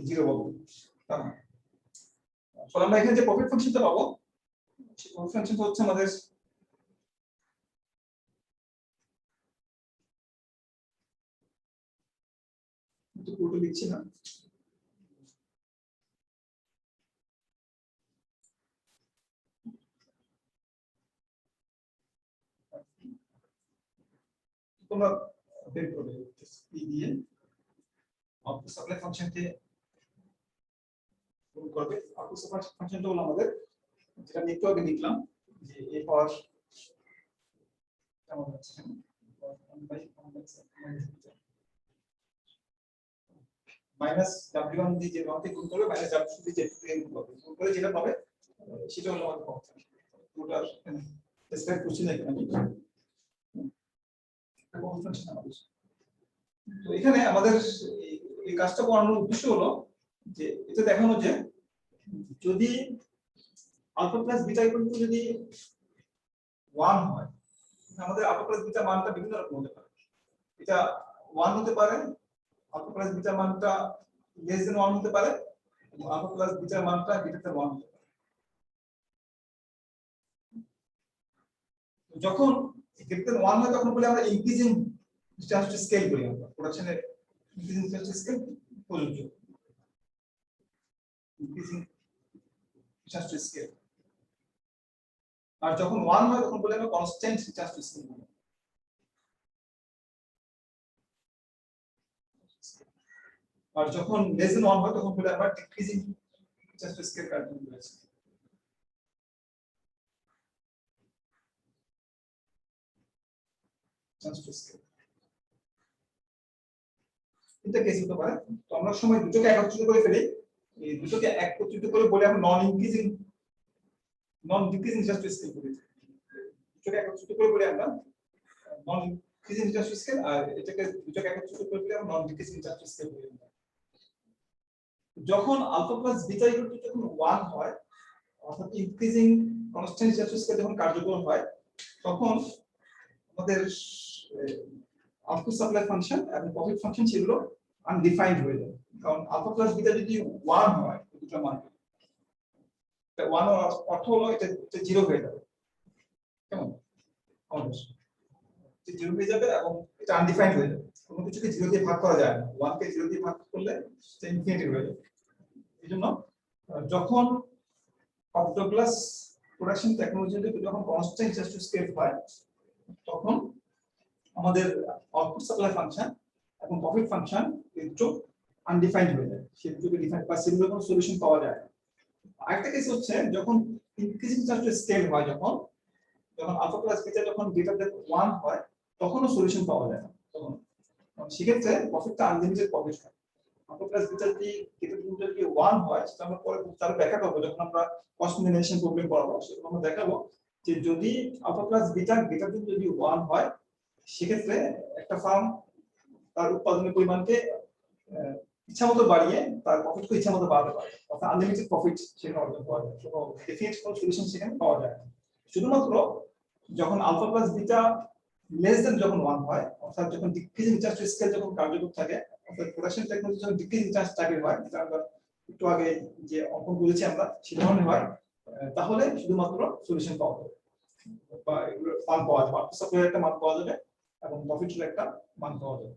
জিরো বলবো, তা না। ফলে আমরা এখানে যে প্রফিট ফাংশনটা পাবো, সেই প্রফিট ফাংশনটা হচ্ছে আমাদের পুরোটা লিখছি না, তোমরা বের করবে পি দিয়ে আউটপুট সাপ্লাই ফাংশনকে গুণ করবে। আউটপুট সাপ্লাই ফাংশনটা হলো আমাদের যেটা আমি একটু আগে লিখলাম, যে এ পাওয়ার কেমন হচ্ছে মাইনাস w1 দিয়ে যে রকে গুণ করবে, মাইনাস w2 দিয়ে z2 দিয়ে গুণ করবে, গুণ করে যেটা পাবে সেটা হলো আমাদের ফাংশন। পুরোটা ডেসক্রাইব করছি না এখানে, তো এখানে আমাদের এই কাজটা করানোর উদ্দেশ্য হলো যে এটা দেখানো যে যদি alpha plus beta equal to যদি 1 হয়, আমাদের আলফা প্লাস বিটা মানটা বিভিন্ন রকম হতে পারে, এটা 1 হতে পারে, আলফা প্লাস বিটা মানটা লেস দেন 1 হতে পারে, এবং আলফা প্লাস বিটা মানটা গ্রেটার দেন 1 হতে পারে। যখন গ্রেটার দেন 1 হয় তখন বলে আমরা ইনক্রিজিং ডিসটেন্স টু স্কেল বলি, আমরা প্রোডাকশনের ইনক্রিজিং ডিসটেন্স টু স্কেল প্রযোজ্য, ইনক্রিজিং ডিসটেন্স টু স্কেল। আর যখন 1 হয় তখন বলে আমরা কনস্ট্যান্ট ডিসটেন্স টু স্কেল বলি। আর যখন লেস দেন 1 হয় তখন বলে আমরা ডিক্রিজিং জাস্ট স্কেল কার্যকর করেছি। জাস্ট স্কেল এটা কেস হতে পারে। তো আমরা সময় দুটোকে একত্রিত করে ফেলি, এই দুটোকে একত্রিত করে বলে আমরা নন ইনক্রিজিং নন ডিক্রিজিং জাস্ট স্কেল বলি। দুটোকে একত্রিত করে বলে আমরা নন ডিক্রিজিং জাস্ট স্কেল, আর এটাকে দুটোকে একত্রিত করে বলে আমরা নন ডিক্রিজিং জাস্ট স্কেল বলি। যখন alpha plus beta equal to যখন 1 হয়, অর্থাৎ ইনক্রিজিং কনস্ট্যান্ট জাস্ট স্কেল যখন কার্যকর হয়, তখন আমাদের আউটপুট সাপ্লাই ফাংশন এবং প্রফিট ফাংশন সেগুলো আনডিফাইন্ড হয়ে যায়। কারণ আলফা প্লাস বিটা যদি 1 হয় দুটো মান, 1 এর অর্থ হলো এটা 0 হয়ে যাবে। কেমন? আমাদের 0 হয়ে যাবে এবং এটা আনডিফাইন্ড হয়ে যাবে। কোনো কিছুকে 0 দিয়ে ভাগ করা যায় না। 1 কে 0 দিয়ে ভাগ করলে সেটা ইনফিনিটি হয়ে যাবে। এইজন্য যখন অপটোগ্লাস প্রোডাকশন টেকনোলজিতে যখন কনস্ট্যান্ট জাস্ট স্কেল হয়, তখন আমাদের আউটপুট সাপ্লাই ফাংশন এবং প্রফিট ফাংশন দুটো আনডিফাইন্ড হয়ে যায়। সেই দুটোকে ডিফাইন বা সেগুলোর কোনো সলিউশন পাওয়া যায় না। আরেকটা কেস হচ্ছে যখন ইনক্রিজিং জাস্ট স্কেল হয়, যখন আলফা প্লাস বিটা যখন গ্রেটার দ্যান 1 হয়, তখনও সলিউশন পাওয়া যায় না। তখন সেক্ষেত্রে প্রফিটটা আনলিমিটেড প্রফিট হয়। আলফা প্লাস বিটা যদি গ্রেটার দ্যান 1 হয়, সেটা আমরা পরে তার ব্যাখ্যা করব যখন আমরা কস্ট মিনিমাইজেশন প্রবলেম পড়াবো। সেটা আমরা দেখাবো যে যদি alpha plus beta greater than যদি 1 হয়, সেক্ষেত্রে একটা ফার্ম তার উৎপাদনের পরিমাণকে ইচ্ছামতো বাড়িয়ে তার প্রফিটকে ইচ্ছামতো বাড়াতে পারে, অর্থাৎ আনলিমিটেড প্রফিট সেখানে অর্জন করা যায়। কোনো ডেফিনিট কোনো সলিউশন সেখানে পাওয়া যায় না। শুধুমাত্র যখন alpha plus beta less than যখন 1 হয়, অর্থাৎ যখন ডিক্রিজিং জাস্ট স্কেল যখন কার্যকর থাকে, অর্থাৎ প্রোডাকশন টেকনোলজি যখন ডিক্রিজিং জাস্ট টাইপের হয়, যেটা আমরা একটু আগে যে অঙ্কন বলেছি আমরা সেই ধরনের হয়, তাহলে শুধুমাত্র সলিউশন পাওয়া যাবে বা মান পাওয়া যাবে, আউটপুট সাপ্লাইয়ের একটা মান পাওয়া যাবে এবং প্রফিটের একটা মান পাওয়া যাবে।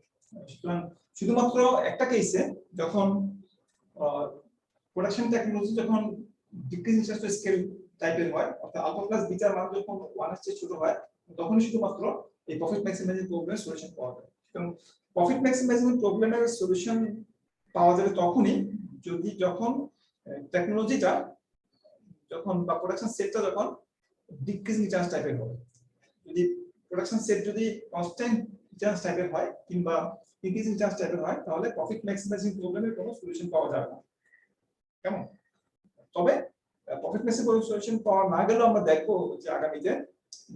সুতরাং শুধুমাত্র একটা কেসে যখন প্রোডাকশন টেকনোলজি যখন ডিক্রিজিং জাস্ট স্কেল টাইপের হয়, অর্থাৎ আলফা প্লাস বিটার মান যখন 1 এর চেয়ে ছোট হয়, তখনই শুধুমাত্র এই প্রফিট ম্যাক্সিমাইজিং প্রবলেমের সলিউশন পাওয়া যায়। এবং প্রফিট ম্যাক্সিমাইজিং প্রবলেমের সলিউশন পাওয়া যাবে তখনই যদি যখন টেকনোলজিটা যখন বা প্রোডাকশন সেটটা যখন ডিক্রিজিং চান্স টাইপের হবে। যদি প্রোডাকশন সেট যদি কনস্ট্যান্ট চান্স টাইপের হয় কিংবা ইনক্রিজিং চান্স টাইপের হয়, তাহলে প্রফিট ম্যাক্সিমাইজিং প্রবলেমের কোনো সলিউশন পাওয়া যাবে না। কেমন? তবে প্রফিট ম্যাক্সিমাইজিং সলিউশন পাওয়া না গেলেও আমরা দেখবো যে আগামীতে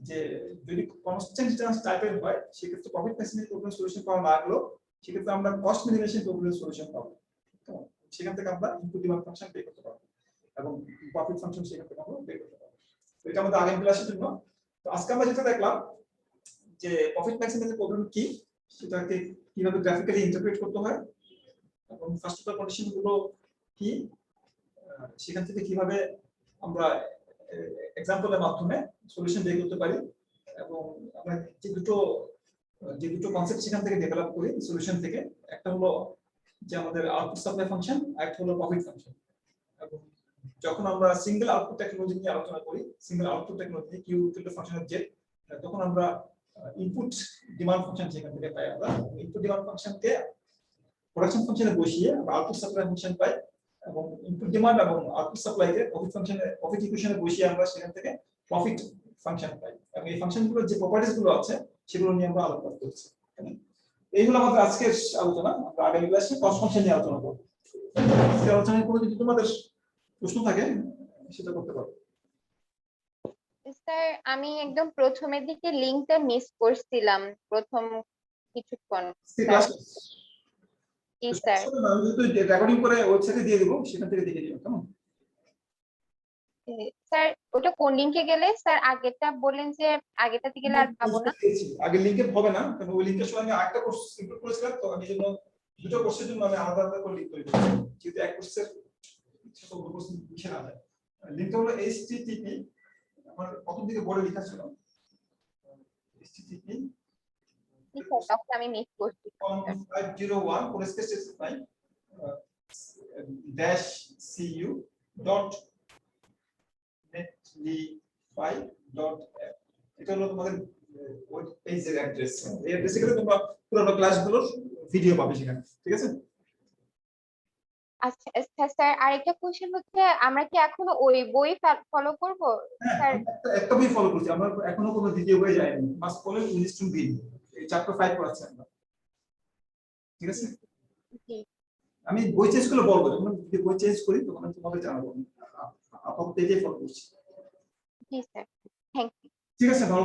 যে যদি কনস্ট্যান্ট চান্স টাইপের হয়, সেক্ষেত্রে প্রফিট ম্যাক্সিমাইজিং প্রবলেম সলিউশন পাওয়া না গেলেও সেক্ষেত্রে আমরা কস্ট মিনিমাইজেশন প্রবলেম সলিউশন পাবো। সেখান থেকে আমরা ইনপুট ডিমান্ড ফাংশন বের করতে পারবো এবং প্রফিট ফাংশন সেখান থেকে আমরা বের করতে পারবো। তো এটা আমাদের আগামী ক্লাসের জন্য। তো আজকে আমরা যেটা দেখলাম যে প্রফিট ম্যাক্সিমাইজেশন প্রবলেম কি, সেটাকে কিভাবে গ্রাফিক্যালি ইন্টারপ্রেট করতে হয় এবং ফার্স্ট অর্ডার কন্ডিশন গুলো কি, সেখান থেকে কিভাবে আমরা এক্সাম্পলের মাধ্যমে সলিউশন বের করতে পারি, এবং আমরা যে দুটো কনসেপ্ট সেখান থেকে ডেভেলপ করি সলিউশন থেকে, একটা হলো যে আমাদের আউটপুট সাপ্লাই ফাংশন, একটা হলো প্রফিট ফাংশন। এবং যখন আমরা সিঙ্গেল আউটপুট টেকনোলজি নিয়ে আলোচনা করি, single output technology Q equal to function of Z, তখন আমরা ইনপুট ডিমান্ড ফাংশন সেখান থেকে পাই। আমরা ইনপুট ডিমান্ড ফাংশনকে প্রোডাকশন ফাংশনে বসিয়ে আমরা আউটপুট সাপ্লাই ফাংশন পাই, এবং ইনপুট ডিমান্ড এবং আউটপুট সাপ্লাইকে প্রফিট ফাংশনে প্রফিট ইকুয়েশনে বসিয়ে আমরা সেখান থেকে প্রফিট ফাংশন পাই। এবং এই ফাংশনগুলোর যে প্রপার্টিজ গুলো আছে সেগুলো নিয়ে আমরা আলোচনা করছি। এই হলো আমাদের আজকের আলোচনা। আমরা আগামী ক্লাসে কস্ট ফাংশন নিয়ে আলোচনা করব। এই আলোচনায় কোনো যদি তোমাদের প্রশ্ন থাকে সেটা করতে পারো। স্যার, আমি একদম প্রথমের দিকে লিংকটা মিস করছিলাম প্রথম কিছুক্ষণ। জি স্যার। আমি যদি রেকর্ডিং করে ওয়েবসাইটে দিয়ে দেব, সেখান থেকে দেখে নিও। কেমন? স্যার ওটা কোন লিংকে গেলে? স্যার আগেরটা বলেন যে আগেরটাতে গেলে আর পাবো না। আগে লিংকে হবে না, কারণ ওই লিংকের সময় আমি আরেকটা কোর্স ইনক্লুড করেছিলাম, তো আমি জন্য দুটো কোর্সের জন্য আমি আলাদা আলাদা করে লিংক তৈরি করেছি, যেহেতু এক কোর্সের ছোট বড় কোর্স মিশে না যায়। লিংকটা হলো http, আমার প্রথম দিকে বোর্ডে লেখা ছিল http আমি মিস করছি। 501 কোন স্পেস নাই -cu.netlify.app, এটা হলো তোমাদের ওয়েব পেজের অ্যাড্রেস। এই অ্যাড্রেসে গেলে তোমরা পুরো ক্লাসগুলোর ভিডিও পাবে সেখানে। ঠিক আছে? আচ্ছা আচ্ছা স্যার, আরেকটা কোশ্চেন হচ্ছে আমরা কি এখনো ওই বই ফলো করব হ্যাঁ, স্যার? আমরা একটা বই ফলো করছি, আমরা এখনো কোনো দ্বিতীয় বই যাইনি, মাস্ট ফলো ইংলিশ টু বিল, এই চ্যাপ্টার 5 পড়াচ্ছি আমরা, ঠিক আছে? জি আমি বই চেঞ্জ করলে বলবো, যখন যদি বই চেঞ্জ করি তখন আমি তোমাকে জানাবো। আপাতত এটাই ফলো করছি। জি স্যার, থ্যাংক ইউ। ঠিক আছে, ভালো